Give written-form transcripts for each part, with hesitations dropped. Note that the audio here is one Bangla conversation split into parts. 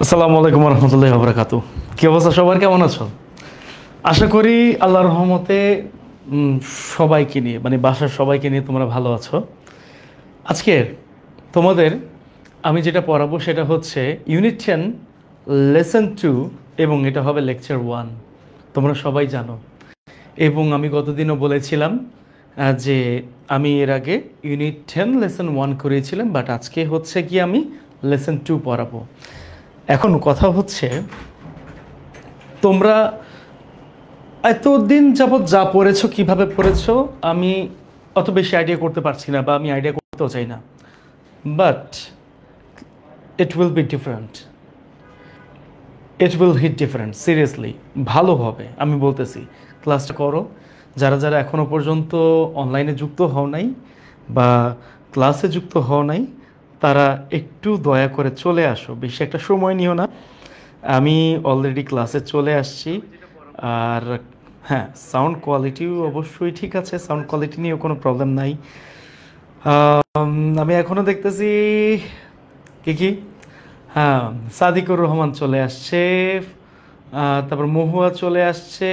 আসসালামু আলাইকুম রহমতুল্লাহি ওয়া বারাকাতুহু। কি অবস্থা সবার, কেমন আছো? আশা করি আল্লাহর রহমতে উম, সবাইকে নিয়ে মানে বাসার সবাইকে নিয়ে তোমরা ভালো আছো। আজকে তোমাদের আমি যেটা পড়াবো সেটা হচ্ছে ইউনিট 10 লেসন 2 এবং এটা হবে লেকচার 1। তোমরা সবাই জানো এবং আমি গতদিনও বলেছিলাম যে আমি এর আগে ইউনিট 10 লেসন 1 করিয়েছিলাম, বাট আজকে হচ্ছে কি আমি লেসন 2 পড়াবো। এখন কথা হচ্ছে তোমরা এতদিন যাবৎ যা পড়েছো কিভাবে পড়েছো আমি অত বেশি আইডিয়া করতে পারছি না, বা আমি আইডিয়া করতেও চাই না, but it will be different, it will hit different seriously. ভালো হবে আমি বলতেছি, ক্লাসটা করো। যারা যারা এখনও পর্যন্ত অনলাইনে যুক্ত হও নাই বা ক্লাসে যুক্ত হও নাই তারা একটু দয়া করে চলে আসো, বেশি একটা সময় নিও না। আমি অলরেডি ক্লাসে চলে আসছি। আর হ্যাঁ, সাউন্ড কোয়ালিটিও অবশ্যই ঠিক আছে, সাউন্ড কোয়ালিটি নিয়েও কোনো প্রবলেম নাই। আমি এখনও দেখতেছি কি হ্যাঁ, সাদিকুর রহমান চলে আসছে, তারপর মহুয়া চলে আসছে,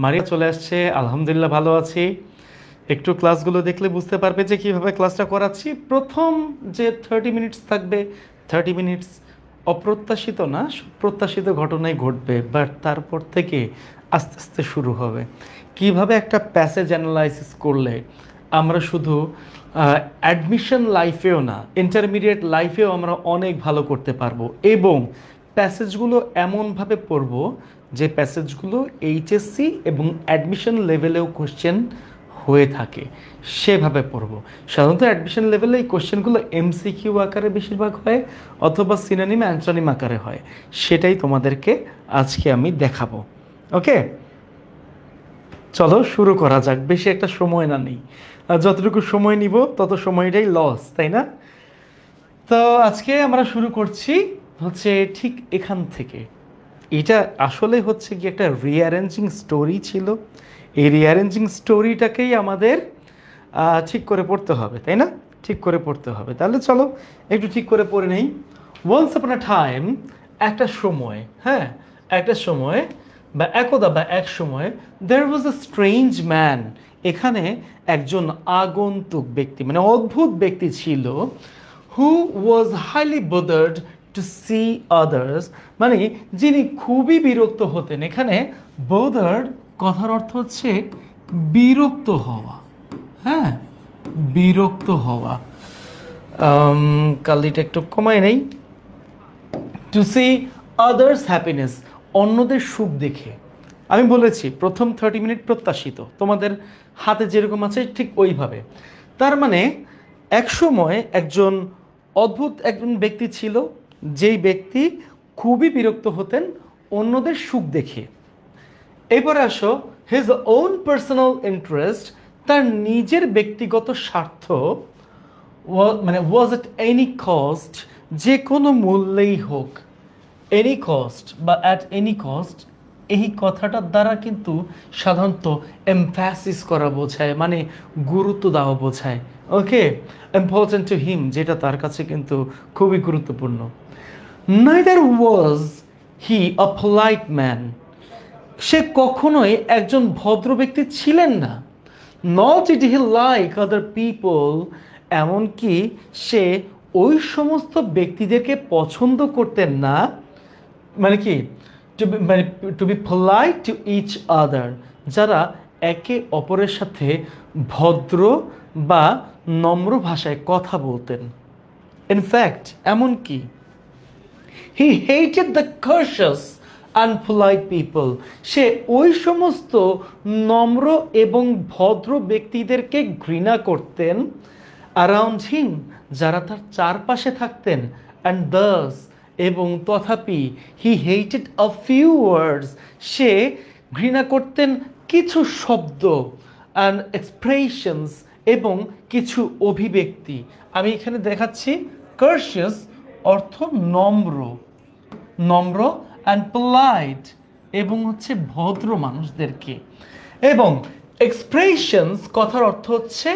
মারিয়া চলে আসছে। আলহামদুলিল্লাহ ভালো আছি। একটু ক্লাসগুলো দেখলে বুঝতে পারবে যে কীভাবে ক্লাসটা করাচ্ছি। প্রথম যে 30 মিনিটস থাকবে, 30 মিনিটস অপ্রত্যাশিত না, প্রত্যাশিত ঘটনাই ঘটবে, বাট তারপর থেকে আস্তে আস্তে শুরু হবে কিভাবে একটা প্যাসেজ অ্যানালাইসিস করলে আমরা শুধু অ্যাডমিশন লাইফেও না, ইন্টারমিডিয়েট লাইফেও আমরা অনেক ভালো করতে পারবো, এবং প্যাসেজগুলো এমনভাবে পড়ব যে প্যাসেজগুলো এইচএসসি এবং অ্যাডমিশন লেভেলেও কোশ্চেন হয়ে থাকে, সেভাবে পড়ব। সাধারণত অ্যাডমিশন লেভেলে এই কোশ্চেনগুলো এমসিকিউ আকারে বেশিরভাগ হয়, অথবা সিনোনিম অ্যান্টোনিম আকারে হয়। সেটাই তোমাদেরকে আজকে আমি দেখাবো। ওকে, চলো শুরু করা যাক। বেশি একটা সময় না নেই, আর যতটুকু সময় নিব তত সময়টাই লস, তাই না? তো আজকে আমরা শুরু করছি হচ্ছে ঠিক এখান থেকে। এটা আসলে হচ্ছে কি একটা রিঅ্যারেঞ্জিং স্টোরি ছিল। এই রিঅ্যারেঞ্জিং স্টোরিটাকেই আমাদের ঠিক করে পড়তে হবে, তাই না? ঠিক করে পড়তে হবে। তাহলে চলো একটু ঠিক করে পড়ে নেই। ওয়ান্স আপন আ টাইম, একটা সময়, হ্যাঁ একটা সময় বা একদা বা এক সময়, দেয়ার ওয়াজ আ স্ট্রেঞ্জ ম্যান, এখানে একজন আগন্তুক ব্যক্তি মানে অদ্ভুত ব্যক্তি ছিল, who was highly bothered to see others, মানে যিনি খুবই বিরক্ত হতেন। এখানে bothered কথার অর্থ হচ্ছে বিরক্ত হওয়া, হ্যাঁ বিরক্ত হওয়া। কালিটা একটু কমাই নেই। টু সি আদার্স হ্যাপিনেস, অন্যদের সুখ দেখে। আমি বলেছি প্রথম 30 মিনিট প্রত্যাশিত, তোমাদের হাতে যেরকম আছে ঠিক ওইভাবে। তার মানে এক সময় একজন অদ্ভুত একজন ব্যক্তি ছিল, যেই ব্যক্তি খুবই বিরক্ত হতেন অন্যদের সুখ দেখে। এরপরে আসো হিজ ওন পার্সোনাল ইন্টারেস্ট, তার নিজের ব্যক্তিগত স্বার্থ, মানে ওয়াজ এট এনি কস্ট, যে কোনো মূল্যেই হোক। এনি কস্ট বা অ্যাট এনি কস্ট, এই কথাটার দ্বারা কিন্তু সাধারণত এমফ্যাসিস করা বোঝায়, মানে গুরুত্ব দেওয়া বোঝায়। ওকে, ইম্পর্টেন্ট টু হিম, যেটা তার কাছে কিন্তু খুবই গুরুত্বপূর্ণ। Neither was he a polite man, সে কখনোই একজন ভদ্র ব্যক্তি ছিলেন না। Not did he like other people, এমনকি সে ওই সমস্ত ব্যক্তিদেরকে পছন্দ করতেন না। মানে কি, to be polite to each other, যারা একে অপরের সাথে ভদ্র বা নম্র ভাষায় কথা বলতেন। ইনফ্যাক্ট এমনকি হি হেটেড দ্য কার্শাস আনপোলাইট পিপল, সে ওই সমস্ত নম্র এবং ভদ্র ব্যক্তিদেরকে ঘৃণা করতেন। অ্যারাউন্ড হিম, যারা তার চারপাশে থাকতেন। অ্যান্ড দাস, এবং তথাপি he hated a few words, সে ঘৃণা করতেন কিছু শব্দ, অ্যান্ড এক্সপ্রেশনস, এবং কিছু অভিব্যক্তি। আমি এখানে দেখাচ্ছি কার্শিয়াস অর্থ নম্র, নম্র, অ্যান্ড পোলাইট এবং হচ্ছে ভদ্র মানুষদেরকে, এবং এক্সপ্রেশনস কথার অর্থ হচ্ছে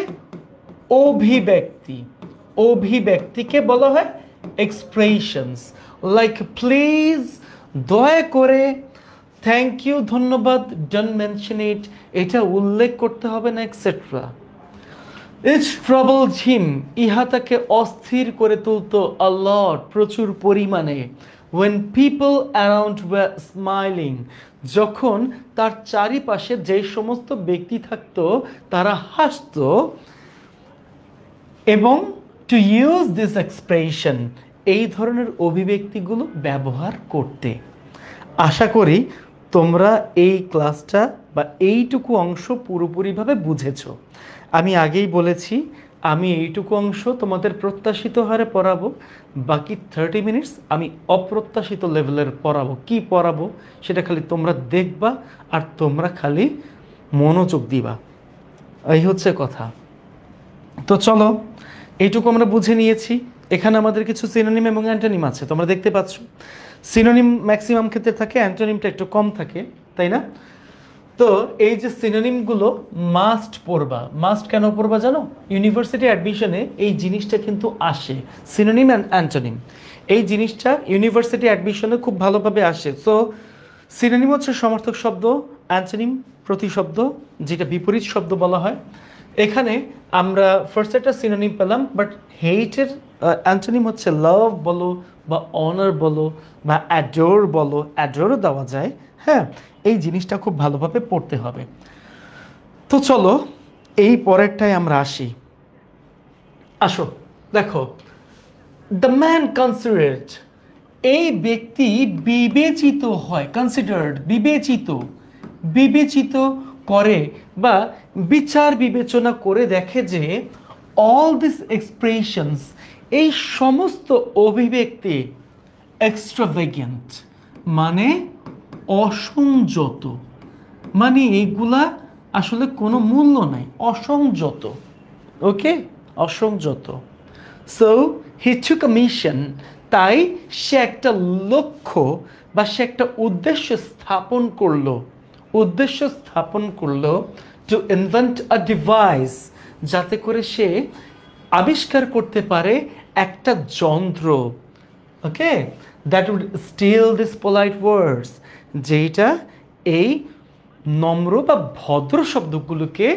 অভিব্যক্তি, অভিব্যক্তিকে বলা হয় এক্সপ্রেশনস। লাইক প্লিজ, দয়া করে, থ্যাংক ইউ, ধন্যবাদ, ডোন্ট মেনশন ইট, এটা উল্লেখ করতে হবে না, এক্সেট্রা। ইট ট্রাবলড হিম, ইহা তাকে অস্থির করে তুলতো আ লট, প্রচুর পরিমাণে। when people around were smiling, যখন তার চারিপাশে যে সমস্ত ব্যক্তি থাকতো তারা হাসতো। এবং টু ইউজ দিস এক্সপ্রেশন, এই ধরনের অভিব্যক্তিগুলো ব্যবহার করতে। আশা করি তোমরা এই ক্লাসটা বা এইটুকু অংশ পুরোপুরিভাবে বুঝেছো। আমি আগেই বলেছি আমি এইটুকু অংশ তোমাদের প্রত্যাশিত হারে পড়াবো, বাকি 30 মিনিটস আমি অপ্রত্যাশিত লেভেলের পড়াবো। কি পড়াবো সেটা খালি তোমরা দেখবা আর তোমরা খালি মনোযোগ দিবা, এই হচ্ছে কথা। তো চলো, এইটুকু আমরা বুঝে নিয়েছি। এখানে আমাদের কিছু সিনোনিম এবং অ্যান্টোনিম আছে, তোমরা দেখতে পাচ্ছ। সিনোনিম ম্যাক্সিমাম ক্ষেত্রে থাকে, অ্যান্টোনিমটা একটু কম থাকে, তাই না? তো এই যে সিনোনিমগুলো মাস্ট পড়বা। মাস্ট কেন পড়বা জানো? ইউনিভার্সিটি অ্যাডমিশনে এই জিনিসটা কিন্তু আসে, সিনোনিম অ্যান্ড অ্যান্টোনিম। এই জিনিসটা ইউনিভার্সিটি অ্যাডমিশনে খুব ভালোভাবে আসে। সো সিনোনিম হচ্ছে সমর্থক শব্দ, অ্যান্টোনিম প্রতিশব্দ, যেটা বিপরীত শব্দ বলা হয়। এখানে আমরা ফার্স্ট একটা সিনোনিম পেলাম, বাট হেইটের অ্যান্টোনিম হচ্ছে লাভ বলো বা অনার বলো বা অ্যাডোর বলো, অ্যাডোরও দেওয়া যায়। হ্যাঁ, এই জিনিসটা খুব ভালোভাবে পড়তে হবে। তো চলো এই পরেরটায় আমরা আসি। আসো, দেখো, দ্য ম্যান কনসিডার্ড, এই ব্যক্তি বিবেচিত হয়। কনসিডার্ড বিবেচিত, বিবেচিত করে বা বিচার বিবেচনা করে দেখে যে অল দিস এক্সপ্রেশনস, এই সমস্ত অভিব্যক্তি এক্সট্রাভেগেন্ট, মানে অসংযত, মানে এইগুলা আসলে কোনো মূল্য নাই, অসংযত। ওকে, অসংযত। So he took a mission, তাই সে একটা লক্ষ্য বা সে একটা উদ্দেশ্য স্থাপন করলো, উদ্দেশ্য স্থাপন করলো টু ইনভেন্ট আ ডিভাইস, যাতে করে সে আবিষ্কার করতে পারে একটা যন্ত্র। Okay, that would still this polite words, যেটা এই নম্র বা ভদ্র শব্দগুলোকে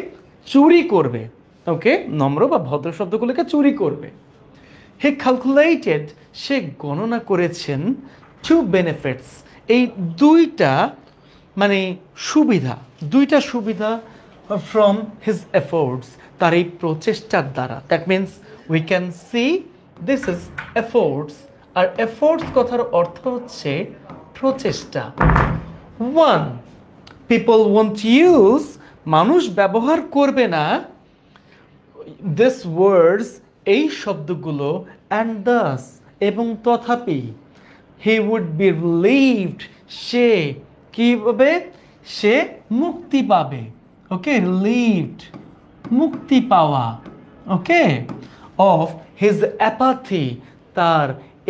চুরি করবে। ওকে, নম্র বা ভদ্র শব্দগুলোকে চুরি করবে। হি ক্যালকুলেটেড, সে গণনা করেছেন, টু বেনিফিটস, এই দুইটা মানে সুবিধা, দুইটা সুবিধা ফ্রম হিজ এফোর্টস, তার এই প্রচেষ্টার দ্বারা। That means we can see this is efforts, আর এফোর্টস কথার অর্থ হচ্ছে প্রচেষ্টা। ওয়ান, পিপল ওয়ন্ট ইউজ, মানুষ ব্যবহার করবে না দিস ওয়ার্ডস, এই শব্দগুলো, অ্যান্ড দাস, এবং তথাপি, হি উড বি রিলিভড, সে কিভাবে, সে মুক্তি পাবে। ওকে, রিলিভড মুক্তি পাওয়া। ওকে, অফ হিজ অ্যাপাথি, তার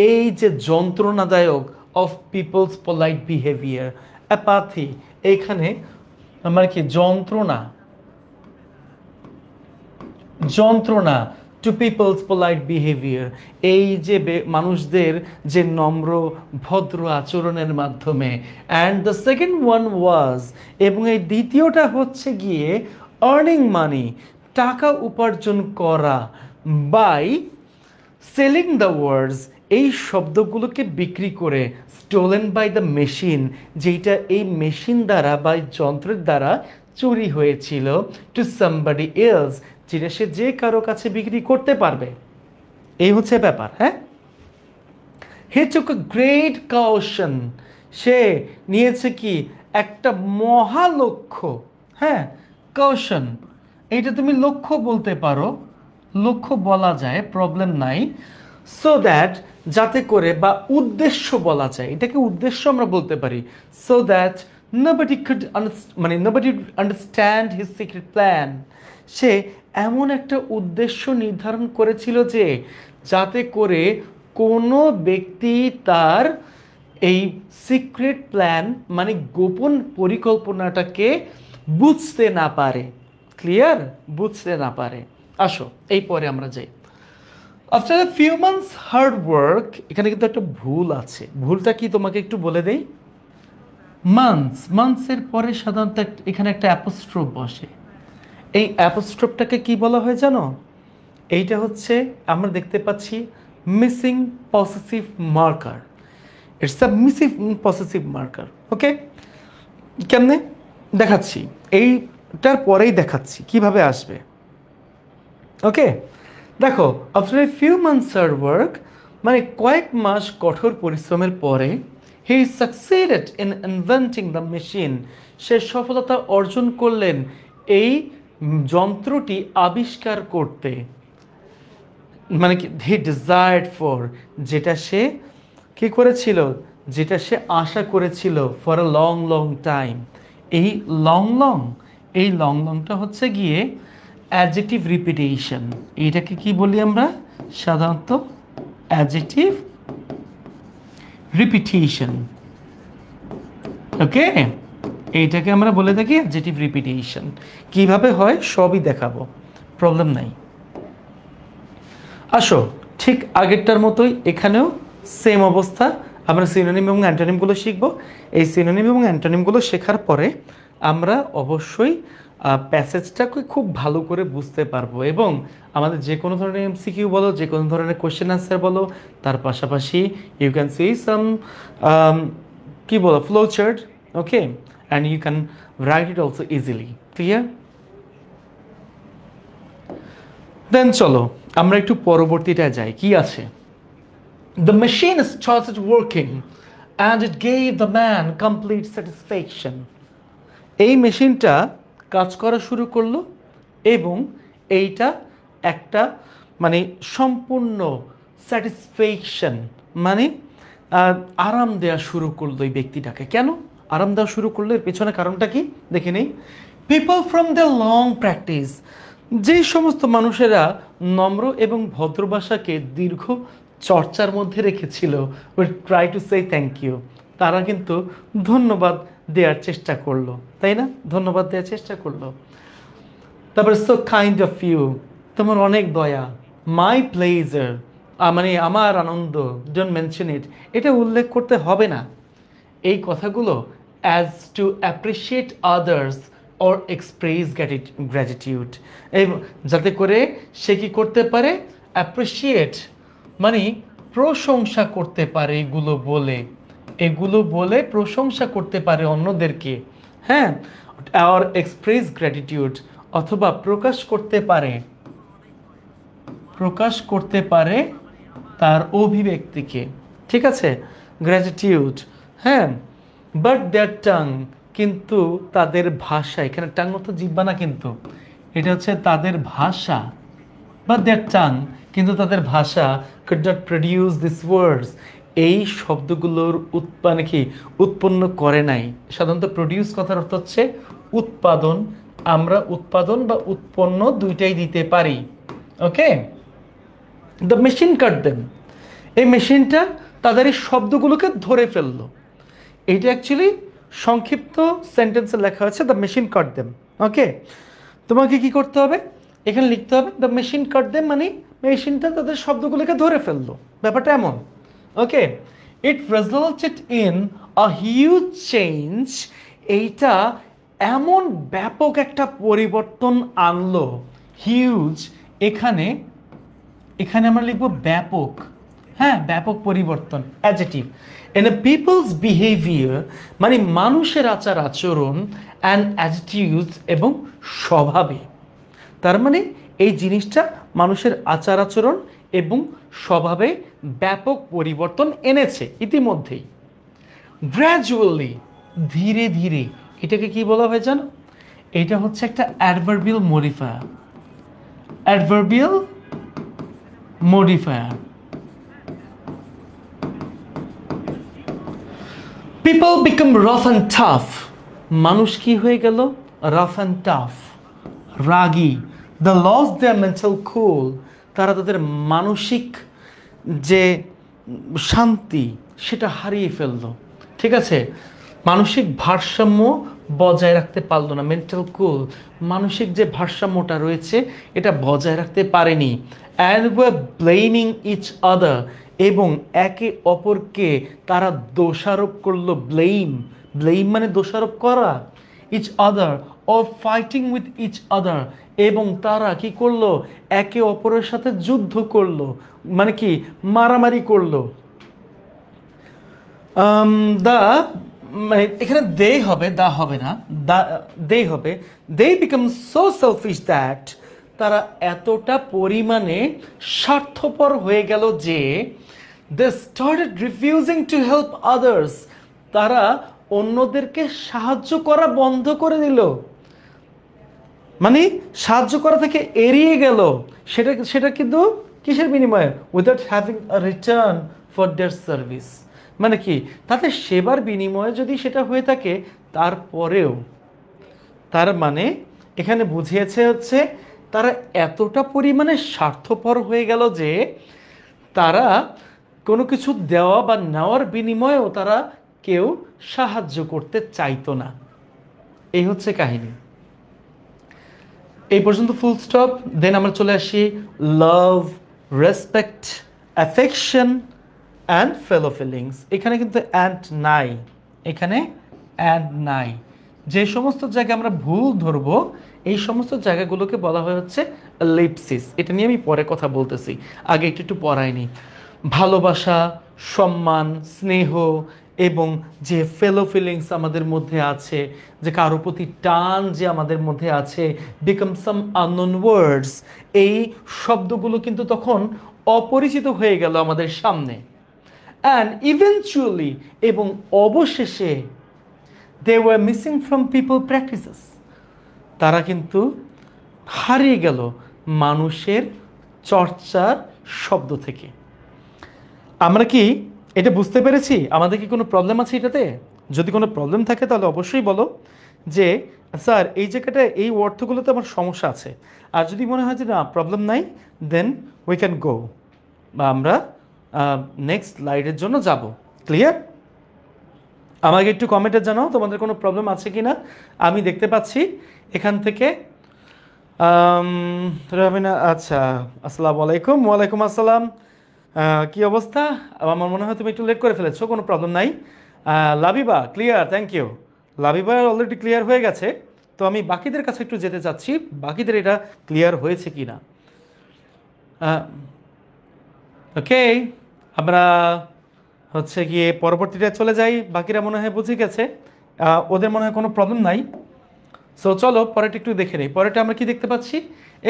এই যে যন্ত্রণাদায়ক, of people's polite behaviour. Apathy এইখানে মানে কি, যন্ত্রণা, যন্ত্রণা টু পিপলস পোলাইট বিহেভিয়ার, এই যে মানুষদের যে নম্র ভদ্র আচরণের মাধ্যমে। And the second one was, এবং এই দ্বিতীয়টা হচ্ছে গিয়ে আর্নিং মানি, টাকা উপার্জন করা, বাই সেলিং দ্য ওয়ার্ডস, এই শব্দগুলোকে বিক্রি করে, স্টোলেন বাই দ্য মেশিন, যেটা এই মেশিন দ্বারা বা যন্ত্রের দ্বারা চুরি হয়েছিল, টু সামবডি এলস, যেটা সে যে কারো কাছে বিক্রি করতে পারবে। এই হচ্ছে ব্যাপার। হ্যাঁ, হি টুক আ গ্রেট কাউশন, সে নিয়েছে কি, একটা মহালক্ষ্য। হ্যাঁ, কাউশন, এইটা তুমি লক্ষ্য বলতে পারো, লক্ষ্য বলা যায়, প্রবলেম নাই। সো দ্যাট, যাতে করে, বা উদ্দেশ্য বলা যায়, এটাকে উদ্দেশ্য আমরা বলতে পারি। সো দ্যাট nobody could মানে nobody would understand his secret plan, সে এমন একটা উদ্দেশ্য নির্ধারণ করেছিল যে যাতে করে কোনো ব্যক্তি তার এই সিক্রেট প্ল্যান মানে গোপন পরিকল্পনাটাকে বুঝতে না পারে। ক্লিয়ার? বুঝতে না পারে। আসো এই পরে আমরা যাই। After a few months hard work, এখানে কিন্তু একটা ভুল আছে। ভুলটা কি তোমাকে একটু বলে দেই। মান্থসের পরে সাধারণত এখানে একটা অ্যাপোস্ট্রোফ বসে। এই অ্যাপোস্ট্রোফটাকে কি বলা হয় জানো? এইটা হচ্ছে আমরা দেখতে পাচ্ছি missing possessive marker. It's a missing possessive marker. Okay, কেমনে দেখাচ্ছি, এইটার পরেই দেখাচ্ছি কিভাবে আসবে। ওকে, দেখো, after a few months hard work, মানে কয়েক মাস কঠোর পরিশ্রমের পরে, he succeeded in inventing the machine, সে সফলতা অর্জন করলেন এই যন্ত্রটি আবিষ্কার করতে। মানে কি, হি ডিজায়ার্ড ফর, যেটা সে কি করেছিল, যেটা সে আশা করেছিল for a long long time. এই লংটা হচ্ছে গিয়ে অ্যাডজেক্টিভ রিপিটেশন। এইটাকে কি বলি আমরা সাধারণত? Adjective repetition. ওকে, এইটাকে আমরা বলে থাকি অ্যাডজেক্টিভ রিপিটেশন। কিভাবে হয় সবই দেখাবো, প্রবলেম নাই। আসো, ঠিক আগেরটার মতোই এখানেও সেম অবস্থা। আমরা সিনোনিম এবং অ্যান্টোনিমগুলো শিখব। এই সিনোনিম এবং অ্যান্টোনিমগুলো শেখার পরে আমরা অবশ্যই প্যাসেজটাকে খুব ভালো করে বুঝতে পারবো, এবং আমাদের যে কোনো ধরনের এমসিকিউ বলো, যে কোনো ধরনের কোয়েশ্চেন আনসার বলো, তার পাশাপাশি ইউ ক্যান সি সাম কি বলো flow chart. Okay, and you can write it also easily. Clear? Then চলো আমরা একটু পরবর্তীটায় যাই। কি আছে? The machine started working and it gave the man complete satisfaction. এই মেশিনটা কাজ করা শুরু করলো এবং এইটা একটা মানে সম্পূর্ণ স্যাটিসফ্যাকশন, মানে আরাম দেওয়া শুরু করলো এই ব্যক্তিটাকে। কেন আরাম দেওয়া শুরু করলো, এর পেছনে কারণটা কি দেখে নেই। People from the long practice, যে সমস্ত মানুষেরা নম্র এবং ভদ্র ভাষাকে দীর্ঘ চর্চার মধ্যে রেখেছিল, will try to say thank you, তারা কিন্তু ধন্যবাদ দেওয়ার চেষ্টা করলো, তাই না? ধন্যবাদ দেওয়ার চেষ্টা করলো। তারপরে সো কাইন্ড অফ ইউ, তোমার অনেক দয়া। মাই প্লেজার, মানে আমার আনন্দ। ডোন্ট মেনশন ইট, এটা উল্লেখ করতে হবে না এই কথাগুলো। As to appreciate others or express gratitude, যাতে করে সে কি করতে পারে, অ্যাপ্রিসিয়েট মানে প্রশংসা করতে পারে, এগুলো বলে প্রশংসা করতে পারে অন্যদেরকে। হ্যাঁ, আর এক্সপ্রেস গ্র্যাটিটিউড, অথবা প্রকাশ করতে পারে তার অভিব্যক্তিকে। ঠিক আছে, গ্র্যাটিটিউড। হ্যাঁ, বাট দেয়ার টাং, কিন্তু তাদের ভাষা, এখানে টাং অর্থ জিহ্বা না, কিন্তু এটা হচ্ছে তাদের ভাষা। বাট দেয়ার টাং, কিন্তু তাদের ভাষা could not produce these words, এই শব্দগুলোর উৎপন্ন করে নাই। সাধারণত প্রডিউস কথার অর্থ হচ্ছে উৎপাদন। আমরা উৎপাদন বা উৎপন্ন দুইটাই দিতে পারি। ওকে, দ্য মেশিন কাট দেম, এই মেশিনটা তাদের এই শব্দগুলোকে ধরে ফেললো। এইটা অ্যাকচুয়ালি সংক্ষিপ্ত সেন্টেন্সে লেখা হয়েছে দ্য মেশিন কাট দেম। ওকে, তোমাকে কি করতে হবে, এখানে লিখতে হবে দ্য মেশিন কাট দেম, মানে মেশিনটা তাদের শব্দগুলোকে ধরে ফেললো, ব্যাপারটা এমন। Okay, it resulted in a huge change, এইটা এমন ব্যাপক একটা পরিবর্তন আনলো। হিউজ, এখানে আমরা লিখবো ব্যাপক। হ্যাঁ, ব্যাপক পরিবর্তন, adjective. In a people's behaviour, মানে মানুষের আচার আচরণ, অ্যান্ড অ্যাটিটিউডস, এবং স্বভাবে। তার মানে এই জিনিসটা মানুষের আচার আচরণ এবং স্বভাবে ব্যাপক পরিবর্তন এনেছে ইতিমধ্যেই। গ্র্যাজুয়ালি, ধীরে ধীরে, এটাকে কি বলা হয় জানো? এটা হচ্ছে একটা adverbial modifier. Adverbial modifier. People become rough and tough, মানুষ কি হয়ে গেল? Rough and tough, ragi. The loss there mental কুল, তারা তাদের মানসিক যে শান্তি সেটা হারিয়ে ফেললো। ঠিক আছে, মানসিক ভারসাম্য বজায় রাখতে পারলো না, মেন্টাল কুল, মানসিক যে ভারসাম্যটা রয়েছে এটা বজায় রাখতে পারেনি। And were blaming each other, এবং একে অপরকে তারা দোষারোপ করলো। ব্লেম, ব্লেম মানে দোষারোপ করা। Each other or fighting with each other, এবং তারা কি করলো, একে অপরের সাথে যুদ্ধ করলো, মানে কি মারামারি করলো। দা মানে এখানে দে হবে, দা হবে না, দা দে হবে। They become so selfish that, তারা এতটা পরিমাণে স্বার্থপর হয়ে গেল যে they started refusing to help others, তারা অন্যদেরকে সাহায্য করা বন্ধ করে দিল, মানে সাহায্য করা থেকে এড়িয়ে গেল। সেটা সেটা কিন্তু কিসের বিনিময়ে? Without having a return for their service, মানে কি তাদের সেবার বিনিময়ে যদি সেটা হয়ে থাকে তারপরেও, তার মানে এখানে বুঝিয়েছে হচ্ছে তারা এতটা পরিমাণে স্বার্থপর হয়ে গেল যে তারা কোনো কিছু দেওয়া বা নেওয়ার বিনিময়েও তারা কেউ সাহায্য করতে চাইতো না। এই হচ্ছে কাহিনী। এই পর্যন্ত ফুল স্টপ। দেন আমরা চলে আসি love, respect, affection and fellow feelings. এখানে কিন্তু অ্যান্ড নাই, এখানে অ্যান্ড নাই। যে সমস্ত জায়গায় আমরা ভুল ধরবো এই সমস্ত জায়গাগুলোকে বলা হয় হচ্ছে লিপসিস। এটা নিয়ে আমি পরে কথা বলতেছি, আগে একটু একটু পড়াইনি। ভালোবাসা, সম্মান, স্নেহ এবং যে ফেলো ফিলিংস আমাদের মধ্যে আছে, যে কারো প্রতি টান যে আমাদের মধ্যে আছে, বিকাম সাম আননোন ওয়ার্ডস, এই শব্দগুলো কিন্তু তখন অপরিচিত হয়ে গেল আমাদের সামনে। অ্যান্ড ইভেনচুয়ালি, এবং অবশেষে, they were missing from people practices, তারা কিন্তু হারিয়ে গেল মানুষের চর্চার শব্দ থেকে। আমরা কি এটা বুঝতে পেরেছি? আমাদের কি কোনো প্রবলেম আছে এটাতে? যদি কোনো প্রবলেম থাকে তাহলে অবশ্যই বলো যে স্যার এই জায়গাটায় এই অর্থগুলোতে আমার সমস্যা আছে। আর যদি মনে হয় যে না প্রবলেম নাই, দেন উই ক্যান গো, বা আমরা নেক্সট স্লাইডের জন্য যাব। ক্লিয়ার? আমাকে একটু কমেন্টে জানাও তোমাদের কোনো প্রবলেম আছে কি না। আমি দেখতে পাচ্ছি এখান থেকে রবিনা, আচ্ছা, আসসালামু আলাইকুম। ওয়ালাইকুম আসসালাম। কি অবস্থা? আমার মনে হয় তুমি একটু লেট করে ফেলেছো, কোনো প্রবলেম নাই। Labiba clear, thank you. Labiba already clear হয়ে গেছে। তো আমি বাকিদের কাছে একটু যেতে চাচ্ছি, বাকিদের এটা ক্লিয়ার হয়েছে কি না। ওকে, আমরা হচ্ছে গিয়ে পরবর্তীটা চলে যাই। বাকিরা মনে হয় বুঝে গেছে, ওদের মনে হয় কোনো প্রবলেম নাই। সো চলো পরেরটা একটু দেখে নিই। পরেরটা আমরা কি দেখতে পাচ্ছি?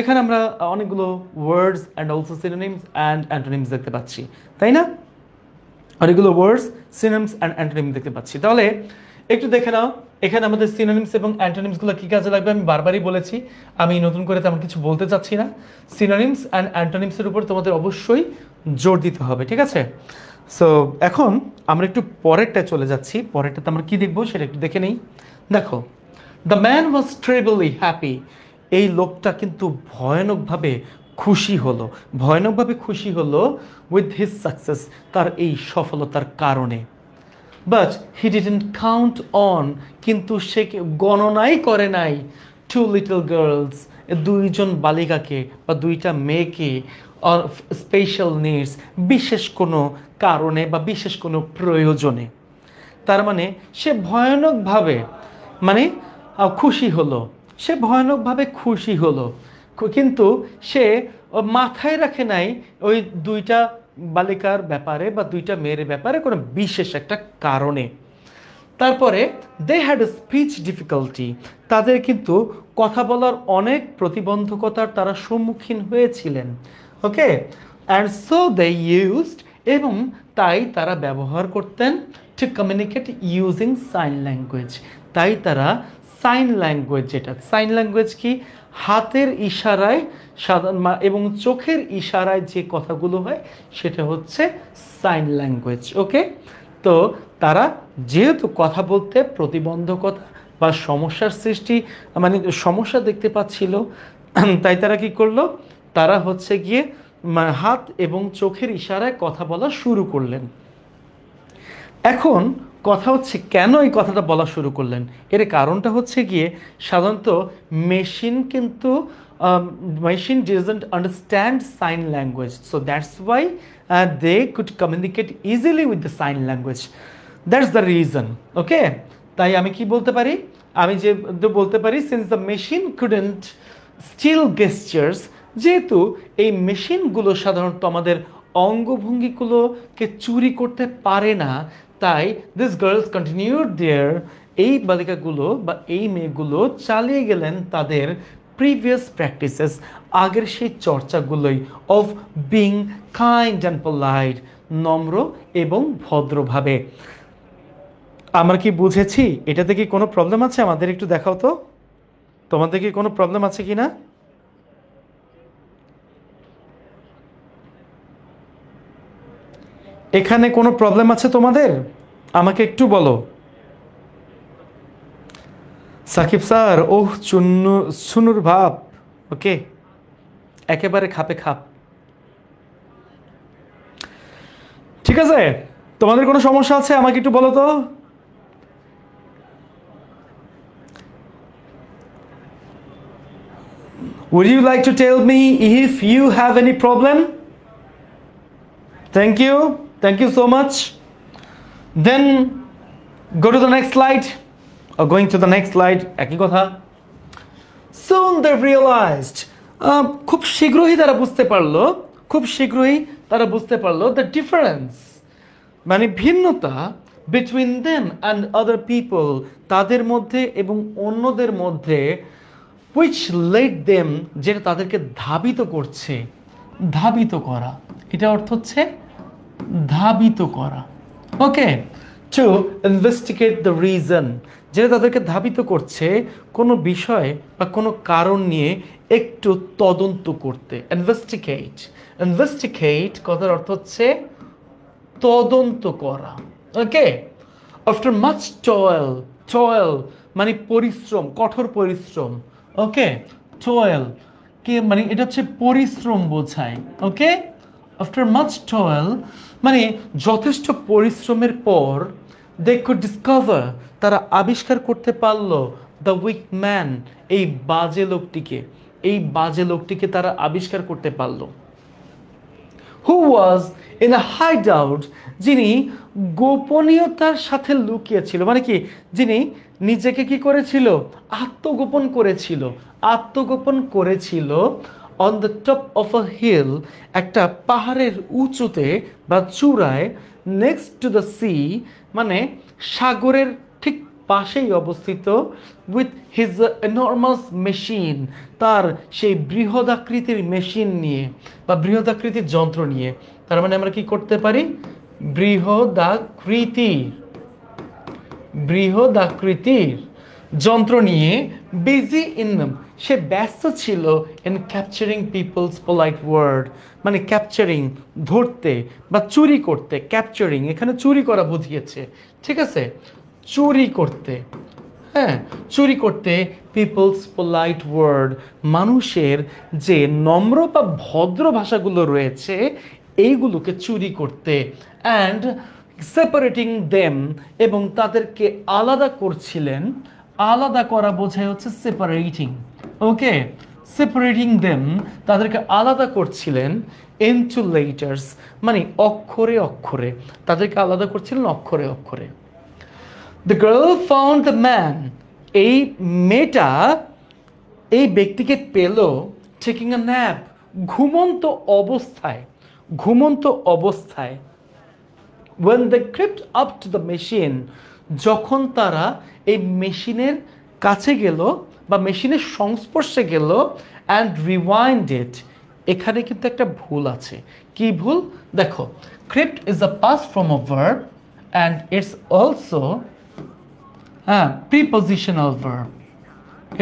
এখানে আমরা অনেকগুলো words and also synonyms and antonyms দেখতে পাচ্ছি, তাই না? অনেকগুলো ওয়ার্ডস, সিনোনিমস অ্যান্ড অ্যান্টোনিম দেখতে পাচ্ছি। তাহলে একটু দেখে নাও এখানে আমাদের সিনোনিমস এবং অ্যান্টোনিমসগুলো কী কাজে লাগবে। আমি বারবারই বলেছি, আমি নতুন করে তেমন কিছু বলতে চাচ্ছি না। সিনোনিমস অ্যান্ড অ্যান্টোনিমসের উপর তোমাদের অবশ্যই জোর দিতে হবে, ঠিক আছে? সো এখন আমরা একটু পরেরটা চলে যাচ্ছি। পরেরটাতে আমরা কী দেখবো সেটা একটু দেখে নেই। দেখো, দ্য ম্যান ওয়াজ ট্রেবলি হ্যাপি, এই লোকটা কিন্তু ভয়ানকভাবে খুশি হলো, ভয়ানকভাবে খুশি হলো উইথ হিজ সাকসেস, তার এই সফলতার কারণে। But he didn't count on, কিন্তু সে গণনাই করে নাই টু লিটল গার্লস, দুইজন বালিকাকে বা দুইটা মেয়েকে, স্পেশাল নিডস, বিশেষ কোনো কারণে বা বিশেষ কোনো প্রয়োজনে। তার মানে সে ভয়ানকভাবে মানে খুশি হলো, সে ভয়ানকভাবে খুশি হলো, কিন্তু সে মাথায় রাখে নাই ওই দুইটা বালিকার ব্যাপারে বা দুইটা মেয়ের ব্যাপারে কোনো বিশেষ একটা কারণে। তারপরে they had a speech difficulty, তাদের কিন্তু কথা বলার অনেক প্রতিবন্ধকতার তারা সম্মুখীন হয়েছিলেন। Okay, and so they used, এবং তাই তারা ব্যবহার করতেন to communicate using sign language, তাই তারা সাইন ল্যাঙ্গুয়েজ, যেটা সাইন ল্যাঙ্গুয়েজ কি, হাতের ইশারায় সাধারণ এবং চোখের ইশারায় যে কথাগুলো হয় সেটা হচ্ছে সাইন ল্যাঙ্গুয়েজ। ওকে, তো তারা যেহেতু কথা বলতে প্রতিবন্ধকতা বা সমস্যার সৃষ্টি, মানে সমস্যা দেখতে পাচ্ছিল, তাই তারা কি করলো, তারা হচ্ছে গিয়ে হাত এবং চোখের ইশারায় কথা বলা শুরু করলেন। এখন কথা হচ্ছে কেন এই কথাটা বলা শুরু করলেন, এর কারণটা হচ্ছে গিয়ে সাধারণত মেশিন কিন্তু machine doesn't understand sign language, so that's why they could communicate easily with the sign language, that's the reason. Okay, তাই আমি কি বলতে পারি, আমি যে বলতে পারি since the machine couldn't still gestures, যেহেতু এই মেশিনগুলো সাধারণত আমাদের অঙ্গভঙ্গিগুলোকে চুরি করতে পারে না, তাই দিস গার্লস কন্টিনিউড দেয়ার, এই বালিকাগুলো বা এই মেয়েগুলো চালিয়ে গেলেন তাদের প্রিভিয়াস প্র্যাকটিসেস, আগের সেই চর্চাগুলোই, of being kind and polite, নম্র এবং ভদ্রভাবে। আমরা কি বুঝেছি? এটাতে কি কোনো প্রবলেম আছে? আমাদের একটু দেখাও তো, তোমাদের কি কোনো প্রবলেম আছে কি না? এখানে কোনো প্রবলেম আছে তোমাদের? আমাকে একটু বলো। সাকিব স্যার, ওহ চুন্নু সুনুর ভাব, ওকে, একেবারে খাপে খাপ। ঠিক আছে, তোমাদের কোনো সমস্যা আছে আমাকে একটু বলো তো। Would you like to tell me if you have any problem? Thank you so much. Then go to the next slide, or going to the next slide, একই কথা। Soon they realized, খুব শীঘ্রই তারা বুঝতে পারলো, the difference, মানে ভিন্নতা, between them and other people, তাদের মধ্যে এবং অন্যদের মধ্যে, which led them, যেটা তাদেরকে ধাবিত করছে, ধাবিত করা, এটা অর্থ হচ্ছে ধাবিত করা। ওকে, টু ইনভেস্টিগেট দ্য রিজন, যেটা তাদেরকে ধাবিত করছে কোনো বিষয় বা কোনো কারণ নিয়ে একটু তদন্ত করতে। ইনভেস্টিগেট কথার অর্থ হচ্ছে তদন্ত করা। ওকে, আফটার মাচ টয়েল মানে পরিশ্রম, কঠোর পরিশ্রম। ওকে, টয়েল কে মানে এটা হচ্ছে পরিশ্রম বোঝায়। ওকে, আফটার মাচ টয়েল মানে যথেষ্ট পরিশ্রমের পর, দে কুড ডিসকভার, তারা আবিষ্কার করতে পারলো, দ্য উইক ম্যান, এই বাজে লোকটিকে তারা আবিষ্কার করতে পারলো। Who was in a hideout, যিনি গোপনীয়তার সাথে লুকিয়েছিল, মানে কি, যিনি নিজেকে কি করেছিল, আত্মগোপন করেছিল on the top of a hill, একটা পাহাড়ের উঁচুতে বা চূড়ায়, নেক্সট টু দ্য সি, মানে সাগরের ঠিক পাশেই অবস্থিত, উইথ হিজ এনর্মাস মেশিন, তার সেই বৃহদাকৃতির মেশিন নিয়ে বা বৃহদাকৃতির যন্ত্র নিয়ে। তার মানে আমরা কি করতে পারি, বৃহদাকৃতির যন্ত্র নিয়ে, বিজি ইন, সে ব্যস্ত ছিল in capturing people's polite word, মানে ক্যাপচারিং, ধরতে বা চুরি করতে। ক্যাপচারিং এখানে চুরি করা বুঝিয়েছে, ঠিক আছে, চুরি করতে, হ্যাঁ, চুরি করতে পিপলস পোলাইট ওয়ার্ড, মানুষের যে নম্র বা ভদ্র ভাষাগুলো রয়েছে এইগুলোকে চুরি করতে। অ্যান্ড সেপারেটিং দেম, এবং তাদেরকে আলাদা করছিলেন। আলাদা করা বোঝায় হচ্ছে সেপারেটিং। ওকে, সেপারেটিং দেম, তাদেরকে আলাদা করছিলেন, ইনটু লেটার্স, মানে অক্ষরে, তাদেরকে আলাদা করছিলেন অক্ষরে। The girl found the man, এই মেয়েটা এই ব্যক্তিকে পেল, টেকিং আ ন্যাপ, ঘুমন্ত অবস্থায়। when they crept up to the machine, যখন তারা এই মেশিনের কাছে গেল বা মেশিনের সংস্পর্শে গেল, and rewind it, এখানে কিন্তু একটা ভুল আছে। কি ভুল? দেখো, crept is a past form of verb and it's also prepositional verb.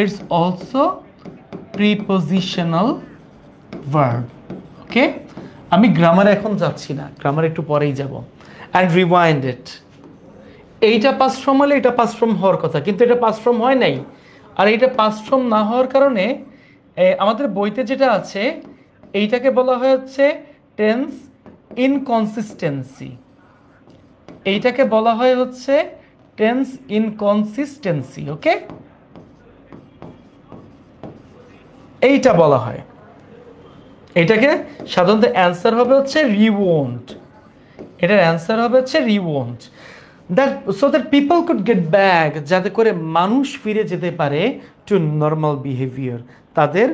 It's also prepositional verb. ওকে, আমি গ্রামারে এখন যাচ্ছি না, গ্রামার একটু পরেই যাব। and rewind it, এইটা পাস্ট ফর্ম হলে এটা পাস্ট ফর্ম হওয়ার কথা, কিন্তু এটা পাস্ট ফর্ম হয় নাই। আর এইটা পাস্ট ফর্ম না হওয়ার কারণে আমাদের বইতে যেটা আছে এইটাকে বলা হচ্ছে টেন্স ইনকনসিস্টেন্সি। এইটাকে বলা হয় হচ্ছে টেন্স ইনকনসিস্টেন্সি। ওকে, এইটা বলা হয়, এটাকে সাধারণত অ্যান্সার হবে হচ্ছে রিওন্ট, এটার অ্যান্সার হবে হচ্ছে রিওন্ট। That so that people could get back, যাতে করে মানুষ ফিরে যেতে পারে টু নর্মাল বিহেভিয়ার, তাদের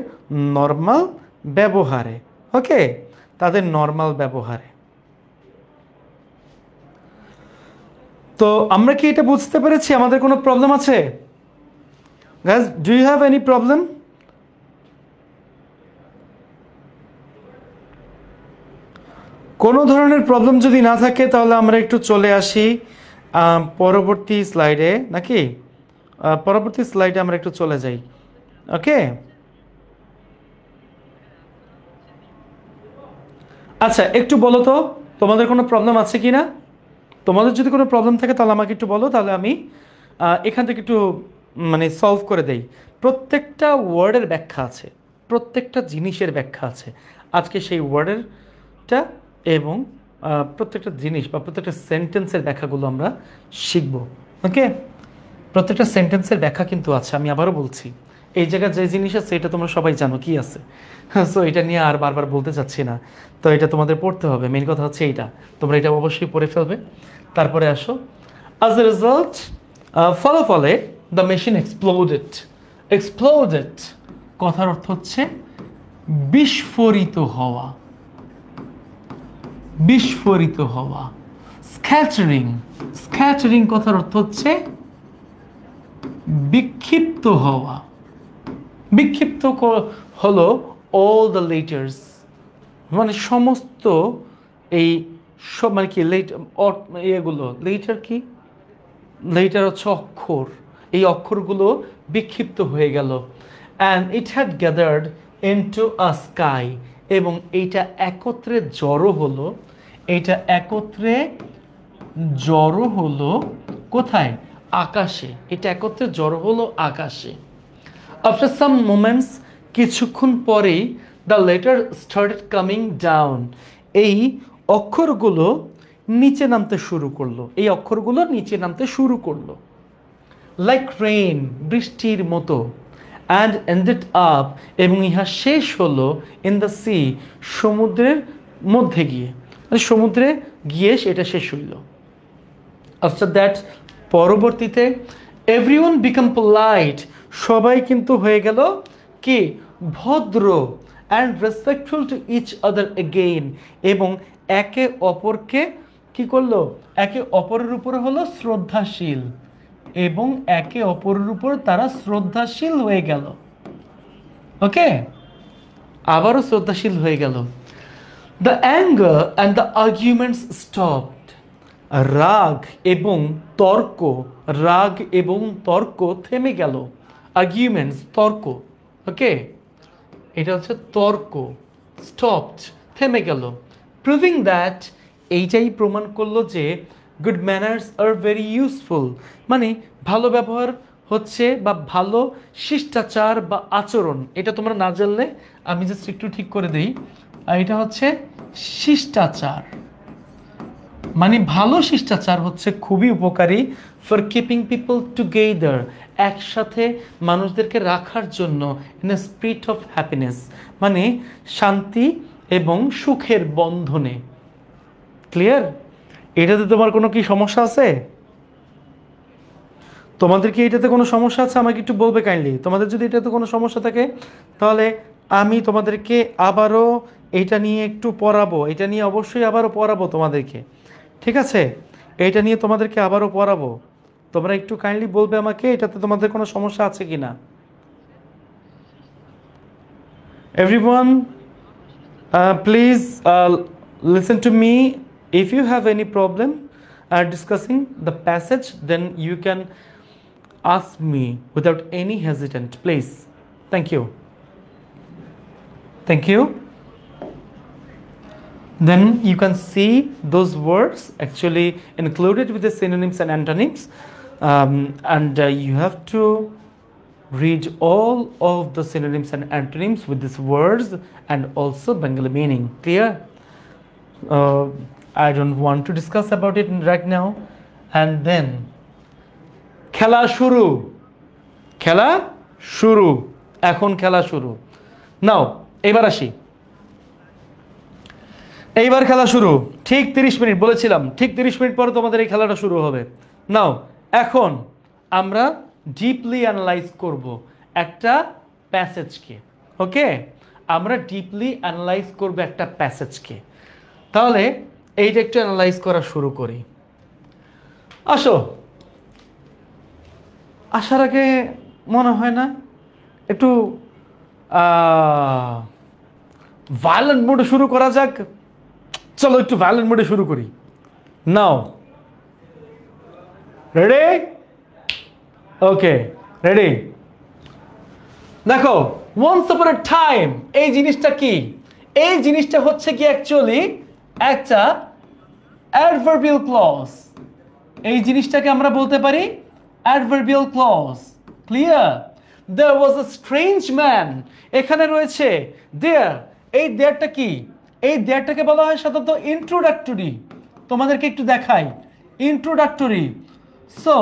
নর্মাল ব্যবহারে। ওকে, তাদের নর্মাল ব্যবহারে। তো আমরা কি এটা বুঝতে পেরেছি? আমাদের কোনো প্রবলেম আছে? Guys, do you have any problem? কোনো ধরনের প্রবলেম যদি না থাকে তাহলে আমরা একটু চলে আসি পরবর্তী স্লাইডে, নাকি পরবর্তী স্লাইডে আমরা একটু চলে যাই। ওকে, আচ্ছা একটু বলো তো তোমাদের কোনো প্রবলেম আছে কি না? তোমাদের যদি কোনো প্রবলেম থাকে তাহলে আমাকে একটু বলো, তাহলে আমি এখান থেকে একটু মানে সলভ করে দেই। প্রত্যেকটা ওয়ার্ডের ব্যাখ্যা আছে, প্রত্যেকটা জিনিসের ব্যাখ্যা আছে। আজকে সেই ওয়ার্ডেরটা এবং প্রত্যেকটা জিনিস বা প্রত্যেকটা সেন্টেন্সের ব্যাখ্যাগুলো আমরা শিখব। ওকে, প্রত্যেকটা সেন্টেন্সের ব্যাখ্যা কিন্তু আছে। আমি আবারও বলছি, এই জায়গায় যে জিনিস আছে এটা তোমরা সবাই জানো কি আছে, সো এটা নিয়ে আর বারবার বলতে চাচ্ছি না। তো এটা তোমাদের পড়তে হবে, মেন কথা হচ্ছে এইটা, তোমরা এটা অবশ্যই পড়ে ফেলবে। তারপরে আসো, অ্যাজ এ রেজাল্ট, ফলে দ্য মেশিন এক্সপ্লোডেড। এক্সপ্লোডেড কথার অর্থ হচ্ছে বিস্ফোরিত হওয়া, বিস্ফোরিত হওয়া। স্ক্যাটারিং, স্ক্যাটারিং কথার অর্থ হচ্ছে বিক্ষিপ্ত হওয়া। বিক্ষিপ্ত হলো অল দ্য লেটার্স, মানে সমস্ত এই সব, মানে কি এগুলো লেটার, কি লেটার হচ্ছে অক্ষর, এই অক্ষরগুলো বিক্ষিপ্ত হয়ে গেল। And it had gathered into a sky, এবং এইটা একত্রে জড়ো হলো, এইটা একত্রে জড়ো হলো কোথায়? আকাশে। এটা একত্রে জড়ো হলো আকাশে। আফটার সাম মোমেন্টস, কিছুক্ষণ পরেই the letter started coming down, এই অক্ষরগুলো নিচে নামতে শুরু করলো, এই অক্ষরগুলো নিচে নামতে শুরু করলো। লাইক রেইন, বৃষ্টির মতো। অ্যান্ড এন্ডেড আপ, এবং ইহা শেষ হলো ইন দ্য সি, সমুদ্রের মধ্যে গিয়ে, মানে সমুদ্রে গিয়ে সেটা শেষ হইল। আফটার দ্যাট, পরবর্তীতে, এভরিওয়ান বিকাম পোলাইট, সবাই কিন্তু হয়ে গেল কি? ভদ্র। And respectful to each other again, এবং একে অপরকে কি করলো? একে অপরের উপরে হলো শ্রদ্ধাশীল, এবং একে অপরের উপর তারা শ্রদ্ধাশীল হয়ে গেল। ওকে, আবারও শ্রদ্ধাশীল হয়ে গেল। The anger and the arguments stopped, রাগ এবং তর্ক, রাগ এবং তর্ক থেমে গেল। আর্গুমেন্টস, তর্ক। ওকে, এটা হচ্ছে তর্ক। স্টপড, থেমে গেল। প্রুভিং দ্যাট, এইটাই প্রমাণ করলো যে good manners are very useful, মানে ভালো ব্যবহার হচ্ছে বা ভালো শিষ্টাচার বা আচরণ, এটা তোমরা না জানলে আমি জাস্ট একটু ঠিক করে দিই। আর এটা হচ্ছে শিষ্টাচার, মানে ভালো শিষ্টাচার হচ্ছে খুবই উপকারী ফর কিপিং পিপল টুগেদার, একসাথে মানুষদেরকে রাখার জন্য, in a spirit of happiness, মানে শান্তি এবং সুখের বন্ধনে। ক্লিয়ার? এটাতে তোমার কোনো কি সমস্যা আছে? তোমাদের কি এটাতে কোনো সমস্যা আছে? আমাকে একটু বলবে কাইন্ডলি। তোমাদের যদি এটাতে কোনো সমস্যা থাকে তাহলে আমি তোমাদেরকে আবারও এটা নিয়ে একটু পড়াবো, এটা নিয়ে অবশ্যই আবারও পড়াবো তোমাদেরকে, ঠিক আছে? এইটা নিয়ে তোমাদেরকে আবারও পড়াবো। তোমরা একটু কাইন্ডলি বলবে আমাকে এটাতে তোমাদের কোনো সমস্যা আছে কি না। Everyone, please listen to me. If you have any problem discussing the passage, then you can ask me without any hesitant, please. Thank you. Thank you. Then you can see those words actually included with the synonyms and antonyms, and you have to read all of the synonyms and antonyms with these words and also Bengali meaning. Clear? I don't want to discuss about it right now. And then খেলা শুরু, খেলা শুরু, এখন খেলা শুরু। নাও এবার আসি, এইবার খেলা শুরু। ঠিক 30 মিনিট বলেছিলাম, ঠিক 30 মিনিট পরে তোমাদের এই খেলাটা শুরু হবে। নাও এখন আমরা ডিপলি অ্যানালাইজ করব একটা প্যাসেজকে। ওকে, আমরা ডিপলি অ্যানালাইজ করব একটা প্যাসেজকে। তাহলে এইটা একটু অ্যানালাইজ করা শুরু করি। আসো, আসার আগে মনে হয় না একটু ভায়োলেন্ট মোডে শুরু করা যাক? চলো একটু ভায়োলেন্ট মোডে শুরু করি। নাও রেডি? Okay ready. দেখো, ওয়ান্স আপন আ টাইম এই জিনিসটা কি? এই জিনিসটা হচ্ছে কি অ্যাকচুয়ালি একটা অ্যাডভার্বিয়াল ক্লজ। এই জিনিসটাকে আমরা বলতে পারি adverbial clause. Clear? There was a strange man, এখানে রয়েছে দেয়ার। এই দেয়ারটা কি? এই দেয়ারটাকে বলা হয় সাধারণত ইন্ট্রোডাক্টরি। তোমাদেরকে একটু দেখাই introductory. So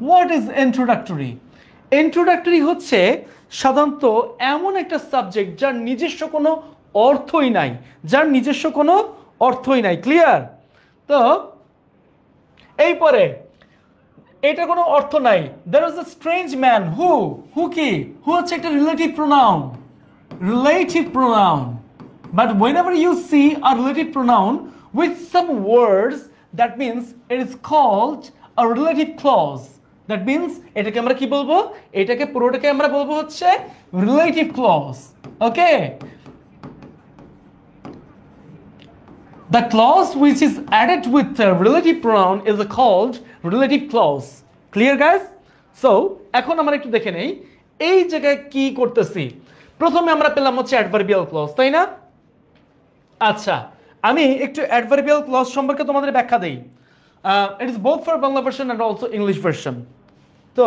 what is introductory? Introductory হচ্ছে সাধারণত এমন একটা সাবজেক্ট যার নিজস্ব কোনো অর্থই নাই, যার নিজস্ব কোনো অর্থই নাই। ক্লিয়ার? তো এই পরে এটা কোনো অর্থ নাই। দেয়ার was a strange man who কি? হু হচ্ছে একটা relative pronoun, relative pronoun. But whenever you see a relative pronoun with some words, that means it is called a relative clause. That means এটাকে আমরা কি বলবো? এটাকে পুরোটাকে আমরা বলবো হচ্ছে relative clause. Okay? The clause which is added with the relative pronoun is called relative clause. Clear guys? So এখন আমরা একটু দেখে নেই এই জায়গায় কি করতেছি। প্রথমে আমরা পেলাম হচ্ছে অ্যাডভার্বিয়াল ক্লজ, তাই না? আচ্ছা, আমি একটু অ্যাডভার্বিয়াল ক্লজ সম্পর্কে তোমাদের ব্যাখ্যা দেই। It is both for Bangla version and also English version. তো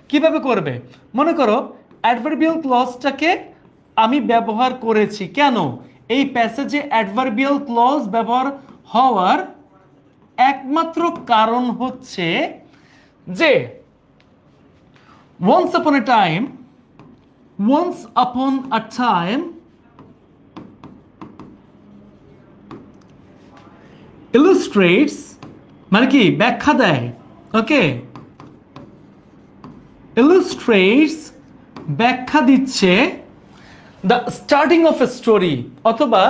কিভাবে করবে? মনে করো অ্যাডভার্বিয়াল ক্লজটাকে আমি ব্যবহার করেছি। কেন? এই প্যাসেজে অ্যাডভার্বিয়াল ক্লজ ব্যবহার হওয়ার একমাত্র কারণ হচ্ছে যে once upon a time illustrates মানে কি? ব্যাখ্যা দেয়। ওকে, illustrates ব্যাখ্যা দিচ্ছে the starting of a story অথবা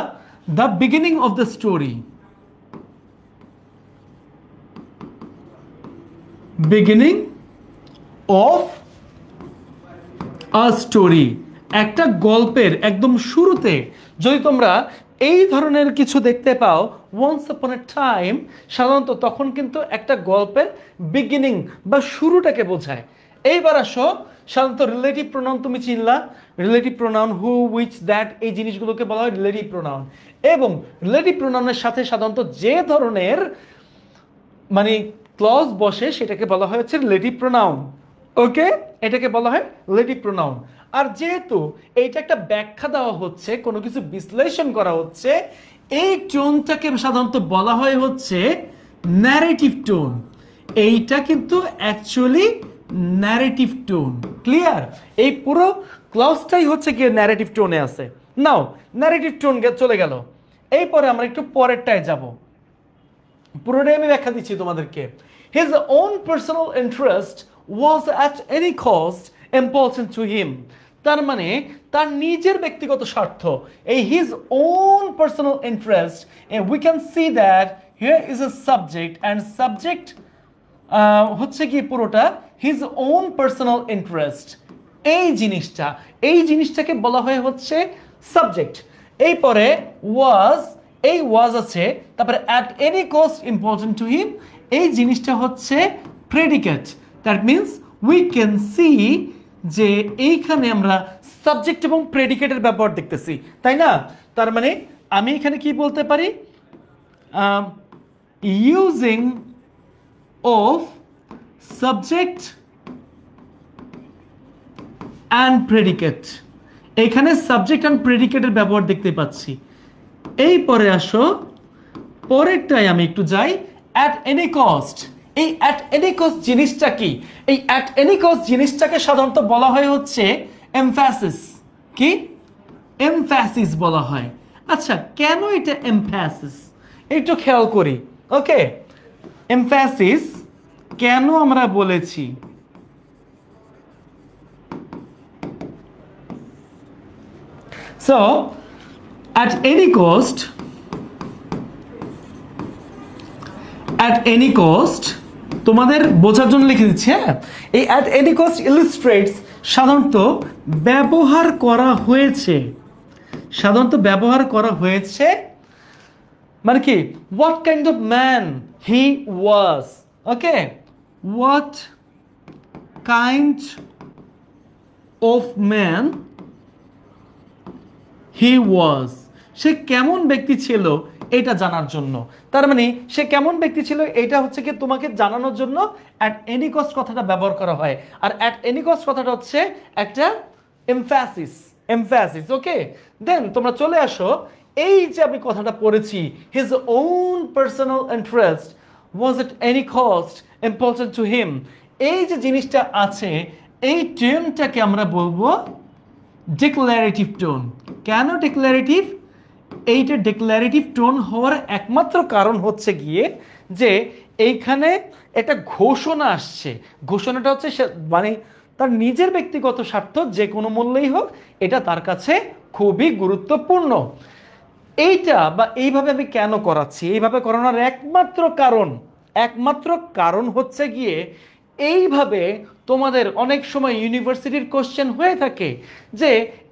the beginning of the story, beginning of a story। একটা গল্পের একদম শুরুতে যদি তোমরা এই ধরনের কিছু দেখতে পাও once upon a time, সাধারণত তখন কিন্তু একটা গল্পের বিগিনিং বা শুরুটাকে বোঝায়। এইবার আসো, সাধারণত রিলেটিভ প্রোনাউন তুমি চিনলা, relative pronoun who, which, that, এই জিনিসগুলোকে বলা হয় রিলেটিভ প্রোনাউন। এবং রিলেটিভ প্রোনাউনের সাথে সাধারণত যে ধরনের মানে ক্লজ বসে সেটাকে বলা হয় হচ্ছে রিলেটিভ প্রোনাউন। ওকে, এটাকে বলা হয় রিলেটিভ প্রোনাউন। আর যেহেতু এইটা একটা ব্যাখ্যা দেওয়া হচ্ছে, কোনো কিছু বিশ্লেষণ করা হচ্ছে, এই টোনটাকে সাধারণত বলা হয় হচ্ছে ন্যারেটিভ টোন। এইটা কিন্তু অ্যাকচুয়ালি ন্যারেটিভ টোন। ক্লিয়ার? এই পুরো ক্লজটাই হচ্ছে কি ন্যারেটিভ টোনে আছে। নাও ন্যারেটিভ টোন চলে গেল, এই পরে আমরা একটু পরেরটায় যাব। পুরোটাই আমি ব্যাখ্যা দিচ্ছি তোমাদেরকে। His own personal interest was at any cost important to him. তার মানে তার নিজের ব্যক্তিগত স্বার্থ, এই his own personal interest, and we can see that here is a subject and subject হচ্ছে কি পুরোটা his own personal interest। এই জিনিসটাকে বলা হয় হচ্ছে সাবজেক্ট। এই পরে was, এই was আছে, তারপরে at any cost important to him, এই জিনিসটা হচ্ছে predicate. That means we can C যে এইখানে আমরা সাবজেক্ট এবং প্রেডিকেটের ব্যবহার দেখতেছি, তাই না? তার মানে আমি এখানে কি বলতে পারি? Using of subject and predicate. এখানে সাবজেক্ট অ্যান্ড প্রেডিকেটের ব্যবহার দেখতে পাচ্ছি। এই পরে আসো পরেরটাই আমি একটু যাই, অ্যাট এনি কস্ট। এই অ্যাট এনি কস্ট জিনিসটা কি? এই অ্যাট এনি কস্ট জিনিসটাকে সাধারণত বলা হয় হচ্ছে এমফ্যাসিস। কি? এমফ্যাসিস বলা হয়। আচ্ছা, কেন এটা এমফ্যাসিস একটু খেয়াল করি। ওকে, এমফ্যাসিস কেন আমরা বলেছি? So at any cost, at any cost তোমাদের বোঝার জন্য লিখে দিচ্ছি। হ্যাঁ, এই at any cost illustrates সাধারণত ব্যবহার করা হয়েছে, সাধারণত ব্যবহার করা হয়েছে মানে কি, what kind of man he was। Okay, what kind of man he was, সে কেমন ব্যক্তি ছিল এটা জানার জন্য। তার মানে সে কেমন ব্যক্তি ছিল এটা হচ্ছে কি তোমাকে জানানোর জন্য অ্যাট এনি কস্ট কথাটা ব্যবহার করা হয়। আর অ্যাট এনি কস্ট কথাটা হচ্ছে একটা এমফ্যাসিস, এমফ্যাসিস। ওকে, দেন তোমরা চলে আসো, এই যে আমি কথাটা পড়েছি, his own personal interest was at any cost important to him, এই যে জিনিসটা আছে এই টোনটাকে আমরা বলবো ডিক্লারেটিভ টোন। কেন ডিক্লারেটিভ? এইটা ডিক্লারেটিভ টোন হওয়ার একমাত্র কারণ হচ্ছে গিয়ে যে এইখানে একটা ঘোষণা আসছে। ঘোষণাটা হচ্ছে মানে তার নিজের ব্যক্তিগত স্বার্থ যে কোনো মূল্যেই হোক এটা তার কাছে খুবই গুরুত্বপূর্ণ। এইটা বা এইভাবে আমি কেন করাচ্ছি, এইভাবে করানোর একমাত্র কারণ হচ্ছে গিয়ে এইভাবে তোমাদের অনেক সময় ইউনিভার্সিটির কোশ্চেন হয়ে থাকে যে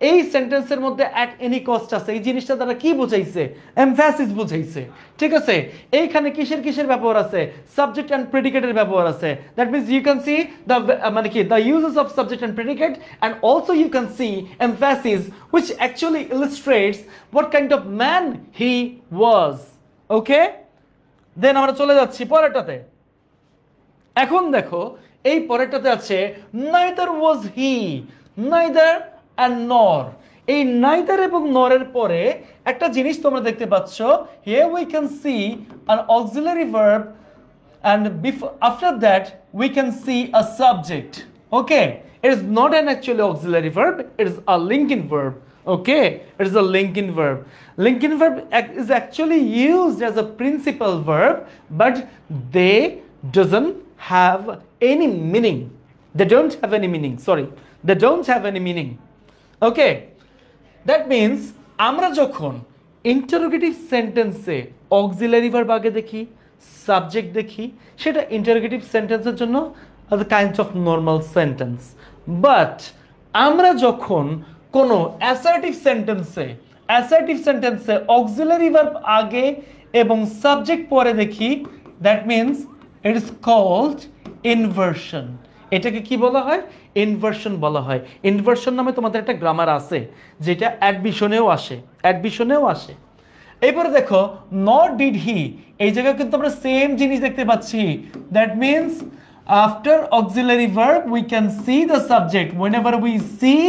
এই সেন্টেন্সের মধ্যে অ্যাট এনি কস্ট আছে, এই জিনিসটা তারা কি বুঝাইছে? এমফ্যাসিস বুঝাইছে। ঠিক আছে, এইখানে কিসের কিসের ব্যবহার আছে? সাবজেক্ট অ্যান্ড প্রেডিকেটের ব্যবহার আছে। That means you can see the মানে কি the uses of subject and predicate and also you can see emphasis which actually illustrates what kind of man he was. Okay, then আমরা চলে যাচ্ছি পরেরটাতে। এখন দেখো এই পরেরটাতে আছে neither was he, neither and nor। এই neither এবং nor এর পরে একটা জিনিস তোমরা দেখতে পাচ্ছ, here we can see an auxiliary verb and after that we can see a subject. Okay, it is not an actually auxiliary verb, it is a linking verb. Okay, it is a linking verb. Linking verb is actually used as a principal verb, but they doesn't have any meaning. They don't have any meaning. Sorry, they don't have any meaning. Okay, that means আমরা যখন ইন্টারোগেটিভ সেন্টেন্সে অক্সিলারি ভার্ব আগে দেখি, সাবজেক্ট দেখি, সেটা ইন্টারোগেটিভ সেন্টেন্সের জন্য as a kind of normal sentence. But আমরা যখন কোনো অ্যাসার্টিভ সেন্টেন্সে অক্সিলারি ভার্ব আগে এবং সাবজেক্ট পরে দেখি, that means it is called inversion. এটাকে কি বলা হয়? ইনভার্সন বলা হয়। ইনভার্সন নামে তোমাদের একটা গ্রামার আছে যেটা অ্যাডমিশনেও আসে। এরপরে দেখো নট ডিড হি, এই জায়গায় কিন্তু আমরা সেম জিনিস দেখতে পাচ্ছি। That means after auxiliary verb we can see the subject. Whenever we see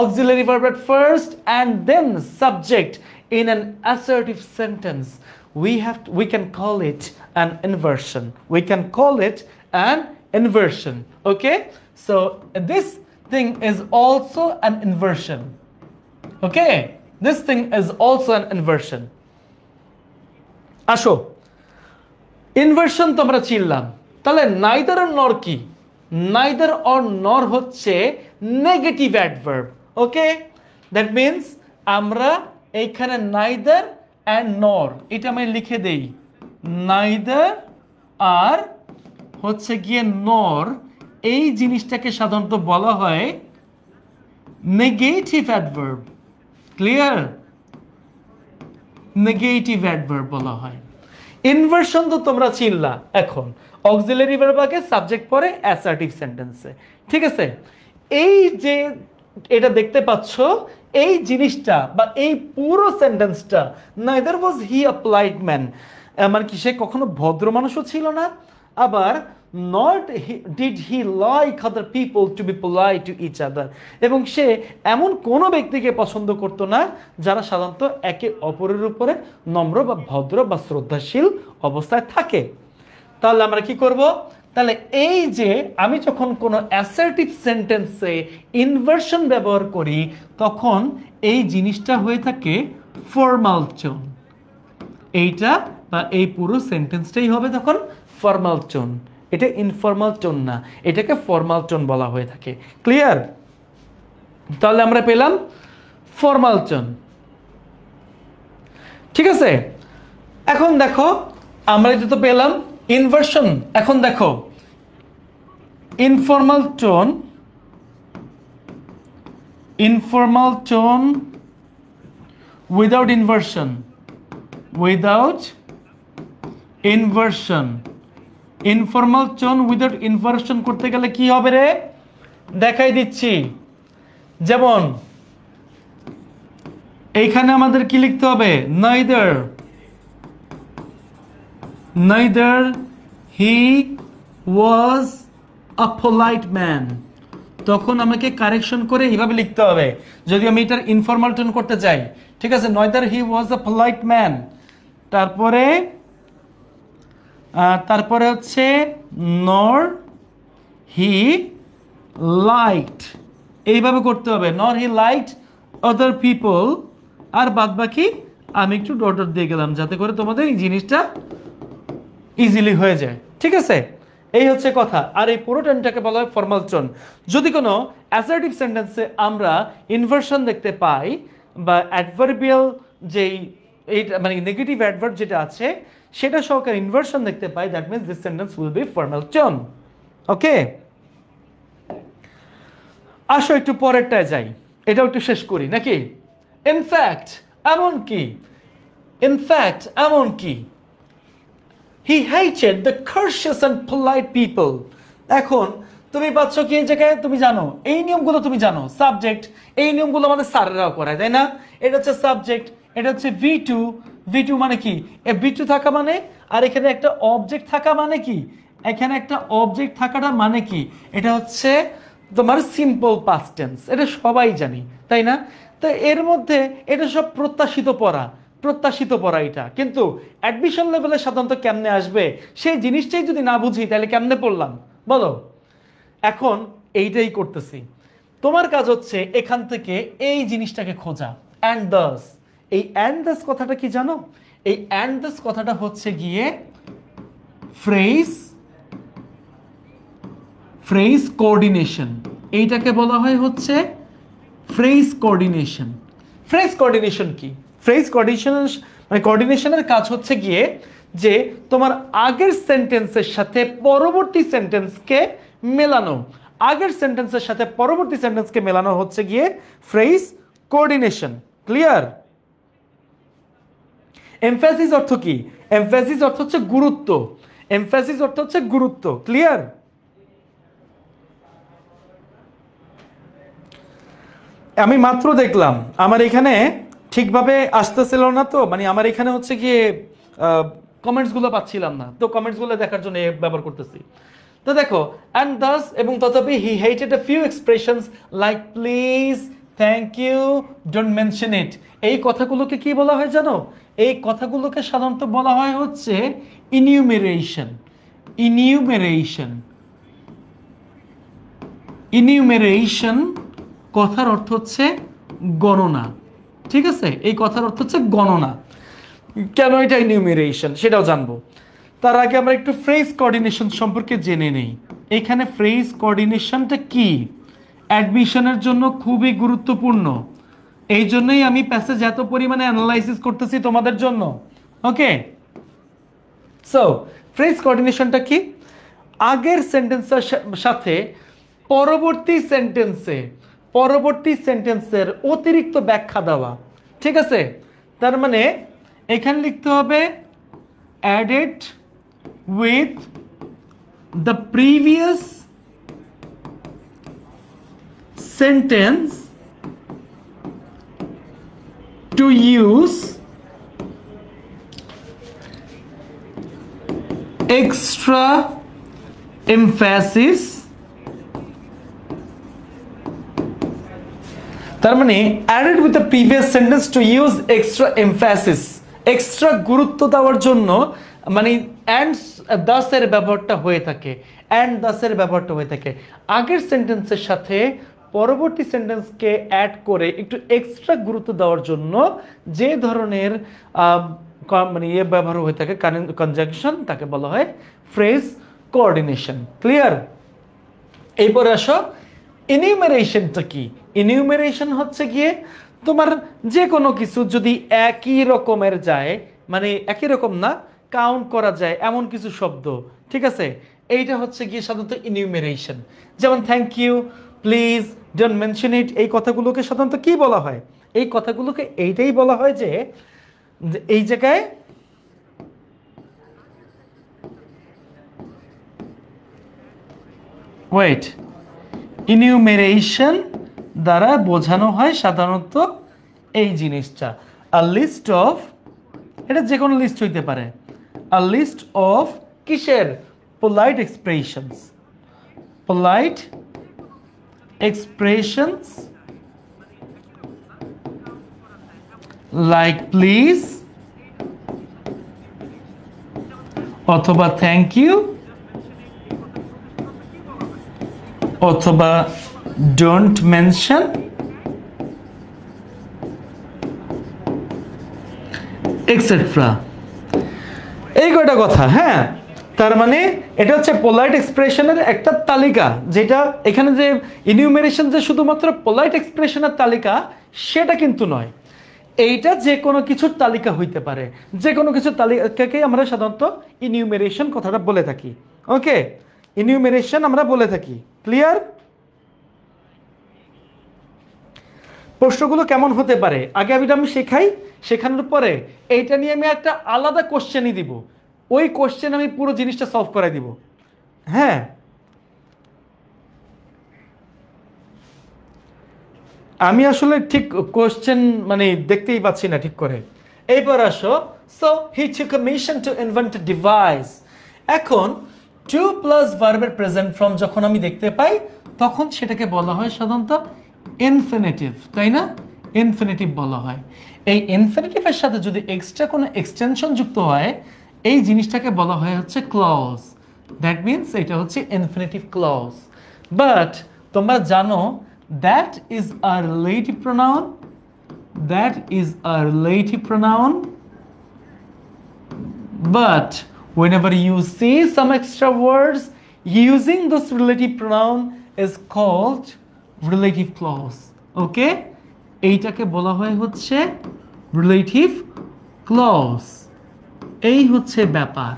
auxiliary verb at first and then subject in an assertive sentence, we can call it an inversion. Okay, so this thing is also an inversion. Okay, this thing is also an inversion. আসো, ইনভার্সন তো আমরা চিনলাম, তাহলে নাইদার আর নর কি? নাইদার অর নর হচ্ছে negative adverb. Okay, that means আমরা এইখানে নাইদার অ্যান্ড নর এটা আমি লিখে দেই, নাইদার আর হচ্ছে গিয়ে নর, এই জিনিসটাকে সাধারণত বলা হয় negative adverb. Clear? Negative adverb বলা হয়। ইনভার্সন তো তোমরা চিনলা। এখন অক্সিলারি ভার্ব আগে সাবজেক্ট পরে অ্যাসার্টিভ সেন্টেন্সে। ঠিক আছে, এই যে এটা দেখতে পাচ্ছ এই জিনিসটা বা এই পুরো সেন্টেন্সটা, neither was he a polite man, মানে কি সে কখনো ভদ্র মানুষও ছিল না, আবার not did he like other people to be polite to each other, এবং সে এমন কোনো ব্যক্তিকে পছন্দ করতো না যারা সাধারণত একে অপরের উপরে নম্র বা ভদ্র বা শ্রদ্ধাশীল অবস্থায় থাকে। তাহলে আমরা কি করব? তাহলে এই যে আমি যখন কোনো অ্যাসার্টিভ সেন্টেন্সে ইনভার্সন ব্যবহার করি তখন এই জিনিসটা হয়ে থাকে ফর্মাল টোন। এইটা বা এই পুরো সেন্টেন্সটাই হবে তখন ফর্মাল টোন, এটা ইনফর্মাল টোন না, এটাকে ফর্মাল টোন বলা হয়ে থাকে। ক্লিয়ার? তাহলে আমরা পেলাম ফর্মাল টোন। ঠিক আছে, এখন দেখো আমরা এটা তো পেলাম ইনভার্সন। এখন দেখো informal tone, informal tone without inversion, without inversion, informal tone without inversion করতে গেলে কি হবে রে? দেখাই দিচ্ছি। যেমন এইখানে আমাদের কি লিখতে হবে? neither he was a polite man। তখন আমাকে কারেকশন করে এইভাবে লিখতে হবে যদি আমি এটার ইনফর্মাল টোন করতে চাই। ঠিক আছে, neither he was a polite man, তারপরে হচ্ছে nor he liked, এইভাবে করতে হবে, nor he liked other people, আর বাদ বাকি আমি একটু ডট দিয়ে গেলাম যাতে করে তোমাদের এই জিনিসটা ইজিলি হয়ে যায়। ঠিক আছে, এই হচ্ছে কথা। আর এই পুরো টোনটাকে বলা হয় ফর্মাল টোন। যদি কোনো অ্যাসার্টিভ সেন্টেন্সে আমরা ইনভার্সন দেখতে পাই বা অ্যাডভার্বিয়াল যেই এইটা মানে নেগেটিভ অ্যাডভার্ব যেটা আছে সেটা সহকারে ইনভার্সন দেখতে পাই, that means this sentence will be formal tone. Okay, আসো একটু পরেরটায় যাই, এটাও একটু শেষ করি নাকি? ইনফ্যাক্ট, এমনকি, ইনফ্যাক্ট এমনকি, he hated the courteous and polite people। এখন তুমি পাচ্ছ কি এই জায়গায়? তুমি জানো এই নিয়মগুলো, তুমি জানো সাবজেক্ট, এই নিয়মগুলো আমাদের স্যারেরাও করায়, তাই না? এটা হচ্ছে সাবজেক্ট, এটা হচ্ছে V2, V2 মানে কি? V2 থাকা মানে, আর এখানে একটা অবজেক্ট থাকা মানে কি? এখানে একটা অবজেক্ট থাকাটা মানে কি? এটা হচ্ছে তোমার সিম্পল পাস্ট টেন্স, এটা সবাই জানি, তাই না? তো এর মধ্যে এটা সব প্রত্যাশিত পড়া এটা, কিন্তু অ্যাডমিশন লেভেলে সাধারণত কেমনে আসবে সেই জিনিসটাই যদি না বুঝি তাহলে কেমনে পড়লাম বলো? এখন এইটাই করতেছি। তোমার কাজ হচ্ছে এখান থেকে এই জিনিসটাকে খোঁজা, অ্যান্ড দাস। এই অ্যান্ড দাস কথাটা কি জানো? এই অ্যান্ড দাস কথাটা হচ্ছে গিয়ে ফ্রেজ কোঅর্ডিনেশন। এইটাকে বলা হয় হচ্ছে ফ্রেজ কোঅর্ডিনেশন। ফ্রেজ কোঅর্ডিনেশন কি? ফ্রেজ কোঅর্ডিনেশনের কাজ হচ্ছে গিয়ে যে তোমার আগের সেন্টেন্সের সাথে পরবর্তী সেন্টেন্সকে মেলানো, আগের সেন্টেন্সের সাথে পরবর্তী সেন্টেন্সকে মেলানো হচ্ছে গিয়ে ফ্রেজ কোঅর্ডিনেশন। ক্লিয়ার? এমফ্যাসিস অর্থ কি? এমফ্যাসিস অর্থ হচ্ছে গুরুত্ব, এমফ্যাসিস অর্থ হচ্ছে গুরুত্ব। ক্লিয়ার? আমি মাত্র দেখলাম আমার এখানে ঠিকভাবে আসতেছিল না, তো মানে আমার এখানে হচ্ছে গিয়ে কমেন্টসগুলো পাচ্ছিলাম না, তো কমেন্টসগুলো দেখার জন্য ব্যবহার করতেছি। তো দেখো অ্যান্ড দাস এবং তথাপি he hated a few expressions like please, thank you, don't mention it. এই কথাগুলোকে কি বলা হয় জানো? এই কথাগুলোকে সাধারণত বলা হয় হচ্ছে ইনিউমেরেশন। ইনিউমেরেশন, ইনিউমেরেশন কথার অর্থ হচ্ছে গণনা। ঠিক আছে, এই কথার অর্থ হচ্ছে গণনা। কেন এটা ইনিউমেরেশন সেটাও জানবো। তার আগে আমরা একটু ফ্রেজ কোঅর্ডিনেশন সম্পর্কে জেনে নেই। এখানে ফ্রেজ কোঅর্ডিনেশনটা কি? অ্যাডমিশনের জন্য খুবই গুরুত্বপূর্ণ, এই জন্যই আমি প্যাসেজ এত পরিমাণে অ্যানালাইসিস করতেছি তোমাদের জন্য। ওকে, সো ফ্রেজ কোঅর্ডিনেশনটা কি? আগের সেন্টেন্সের সাথে পরবর্তী সেন্টেন্সের অতিরিক্ত ব্যাখ্যা দেওয়া। ঠিক আছে, তার মানে এখানে লিখতে হবে added with the previous sentence to use extra emphasis, তার মানে added with the previous sentence to use extra emphasis, extra গুরুত্ব দেওয়ার জন্য মানে and thus এর ব্যবহারটা হয়ে থাকে, and thus এর ব্যবহারটা হয়ে থাকে আগের সেন্টেন্সের সাথে পরবর্তী সেন্টেন্সকে অ্যাড করে একটু এক্সট্রা গুরুত্ব দেওয়ার জন্য যে ধরনের মানে ইয়ে ব্যবহার হয়ে থাকে কনজাংশন, তাকে বলা হয় ফ্রেজ কোঅর্ডিনেশন। ক্লিয়ার? এরপরে আসো ইনিউমেরেশনটা কি? ইনিউমেরেশন হচ্ছে গিয়ে তোমার যে কোনো কিছু যদি একই রকমের যায়, মানে একই রকম না, কাউন্ট করা যায় এমন কিছু শব্দ, ঠিক আছে, এইটা হচ্ছে গিয়ে সাধারণত ইনিউমেরেশন। যেমন thank you, please, don't mention it, এই কথাগুলোকে সাধারণত কি বলা হয়? এই কথাগুলোকে এইটাই বলা হয় যে এই জায়গায় ওয়েট, ইনিউমেরেশন দ্বারা বোঝানো হয় সাধারণত এই জিনিসটা, আ লিস্ট অফ, এটা যে কোনো লিস্ট হইতে পারে, আ লিস্ট অফ কিসের? Polite expressions, polite expressions like please অথবা থ্যাংক ইউ অথবা ডোন্ট মেনশন এক্সেট্রা, এই কয়টা কথা। হ্যাঁ, তার মানে এটা হচ্ছে পোলাইট এক্সপ্রেশনের একটা তালিকা, যেটা এখানে যে ইনিউমেরেশন যে শুধুমাত্র পোলাইট এক্সপ্রেশনের তালিকা সেটা কিন্তু নয়, এইটা যে কোনো কিছুর তালিকা হইতে পারে, যে কোনো কিছুর তালিকাকে আমরা সাধারণত ইনিউমেরেশন কথাটা বলে থাকি। ওকে, ইনিউমেরেশন আমরা বলে থাকি। ক্লিয়ার? প্রশ্নগুলো কেমন হতে পারে আগে আমি শেখাই, শেখানোর পরে এইটা নিয়ে আমি একটা আলাদা কোশ্চেনই দিব, ওই কোশ্চেন আমি পুরো জিনিসটা সলভ করে দিব। হ্যাঁ, আমি আসলে ঠিক কোশ্চেন মানে দেখতেই পাচ্ছি না ঠিক করে। এইবার আসো, so he took a mission to invent a device. এখন টু প্লাস ভার্বের প্রেজেন্ট ফর্ম যখন আমি দেখতে পাই তখন সেটাকে বলা হয় সাধারণত ইনফিনিটিভ, তাই না? ইনফিনিটিভ বলা হয়। এই ইনফিনিটিভের সাথে যদি এক্সট্রা কোনো এক্সটেনশন যুক্ত হয় এই জিনিসটাকে বলা হয় হচ্ছে ক্লজ। দ্যাট মিনস এটা হচ্ছে ইনফিনিটিভ ক্লজ। বাট তোমরা জানো that is a relative pronoun, that is a relative pronoun, but whenever you see some extra words using this relative pronoun is called relative clause. Okay, এইটাকে বলা হয় হচ্ছে relative clause। এই হচ্ছে ব্যাপার।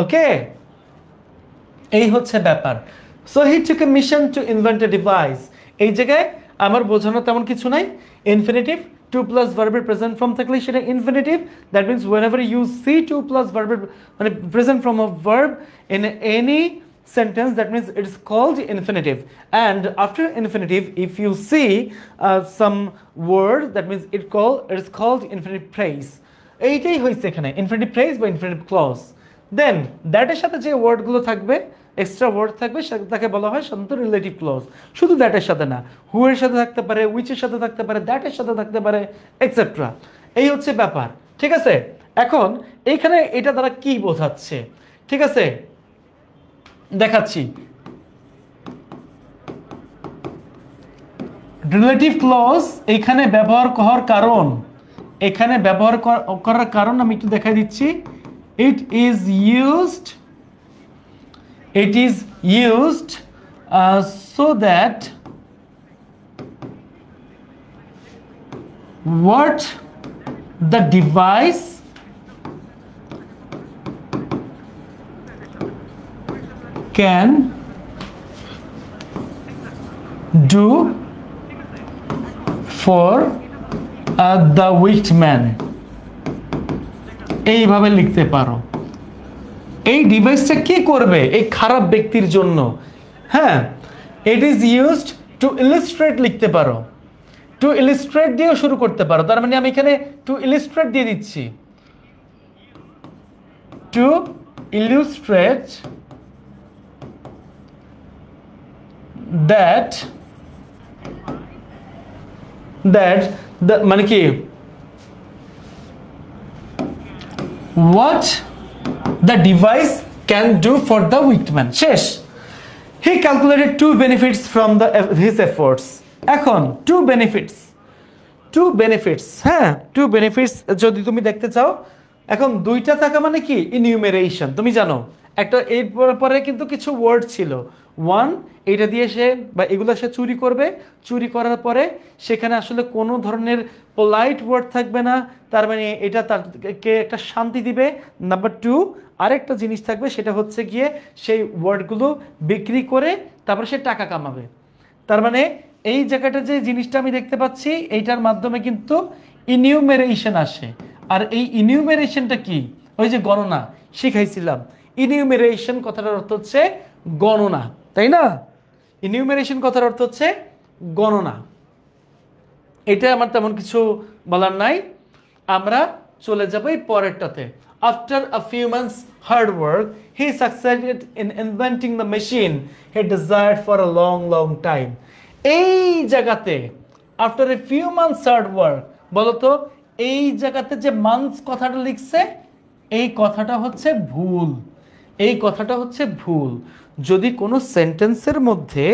ওকে, এই হচ্ছে ব্যাপার। So he took a mission to invent a device। এই জায়গায় আমার বোঝানো তেমন কিছু নাই। ইনফিনিটিভ টু প্লাস ভার্বের প্রেজেন্ট ফর্ম থাকলে সেটা infinitive. That means whenever you see to plus ভার্বের মানে present form of verb in any sentence, that means it is called infinitive. And after infinitive, if you see some word, that means it is called infinitive phrase। এইটাই হয়েছে এখানে infinitive phrase বা infinitive clause। দেন দ্যাট এর সাথে যে ওয়ার্ডগুলো থাকবে, এক্সট্রা ওয়ার্ড থাকবে, তাকে বলা হয় সাধারণত রিলেটিভ ক্লজ। শুধু দ্যাট এর সাথে না, হু এর সাথে থাকতে পারে, উইচ এর সাথে থাকতে পারে, দ্যাট এর সাথে থাকতে পারে, এক্সেট্রা। এই হচ্ছে ব্যাপার, ঠিক আছে? এখন এইখানে এটা দ্বারা কি বোঝাচ্ছে, ঠিক আছে, দেখাচ্ছি। রিলেটিভ ক্লজ এখানে ব্যবহার হওয়ার কারণ, এখানে ব্যবহার করার কারণ আমি একটু দেখাই দিচ্ছি। It is used so that what the device can do for the wicked man। এইভাবে লিখতে পারো, এই ডিভাইসটা কি করবে এই খারাপ ব্যক্তির জন্য। হ্যাঁ, ইট ইজ ইউজড টু ইলিস্ট্রেট লিখতে পারো, টু ইলিস্ট্রেট দিয়েও শুরু করতে পারো। তার মানে আমি এখানে টু ইলিস্ট্রেট দিয়ে দিচ্ছি, টু ইলিস্ট্রেট দ্যাট মানে কি what the device can do for the victim শেষ he calculated two benefits from his efforts এখন two benefits হ্যাঁ two benefits যদি তুমি দেখতে চাও এখন দুইটা থাকা মানে কি ইনিউমেরেশন তুমি জানো একটা এর পরে কিন্তু কিছু ওয়ার্ড ছিল ওয়ান এটা দিয়ে সে বা এগুলো সে চুরি করবে চুরি করার পরে সেখানে আসলে কোনো ধরনের পোলাইট ওয়ার্ড থাকবে না তার মানে এটা তাকে একটা শান্তি দিবে নাম্বার টু আরেকটা জিনিস থাকবে সেটা হচ্ছে গিয়ে সেই ওয়ার্ডগুলো বিক্রি করে তারপরে সে টাকা কামাবে তার মানে এই জায়গাটা যে জিনিসটা আমি দেখতে পাচ্ছি এইটার মাধ্যমে কিন্তু ইনিউমেরেশন আসে আর এই ইনিউমেরেশনটা কি ওই যে গণনা শিখাইছিলাম ইনিউমেরেশন কথাটার অর্থ হচ্ছে গণনা তাই না ইনিউমেরেশন কথার অর্থ হচ্ছে গণনা এটা আমার তেমন কিছু বলার নাই আমরা চলে যাব এই পরেরটাতে after a few months hard work he succeeded in inventing the machine he desired for a long time এই জায়গাতে after a few months hard work বলতো এই জায়গাতে যে মান্থস কথাটা লিখছে এই কথাটা হচ্ছে ভুল যদি কোনো সেন্টেন্সের মধ্যে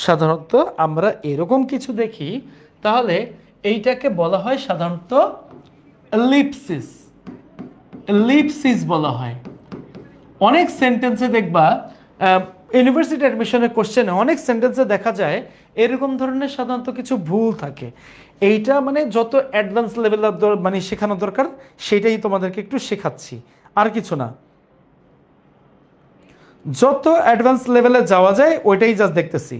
সাধারণত আমরা এরকম কিছু দেখি তাহলে এইটাকে বলা হয় সাধারণত এলিপসিস বলা হয় অনেক সেন্টেন্সে দেখবা ইউনিভার্সিটি অ্যাডমিশনের কোশ্চেনে অনেক সেন্টেন্সে দেখা যায় এরকম ধরনের সাধারণত কিছু ভুল থাকে এইটা মানে যত অ্যাডভান্স লেভেল মানে শেখানো দরকার সেটাই তোমাদেরকে একটু শেখাচ্ছি আর কিছু না যত অ্যাডভান্স লেভেলে যাওয়া যায় ওইটাই জাস্ট দেখতেছি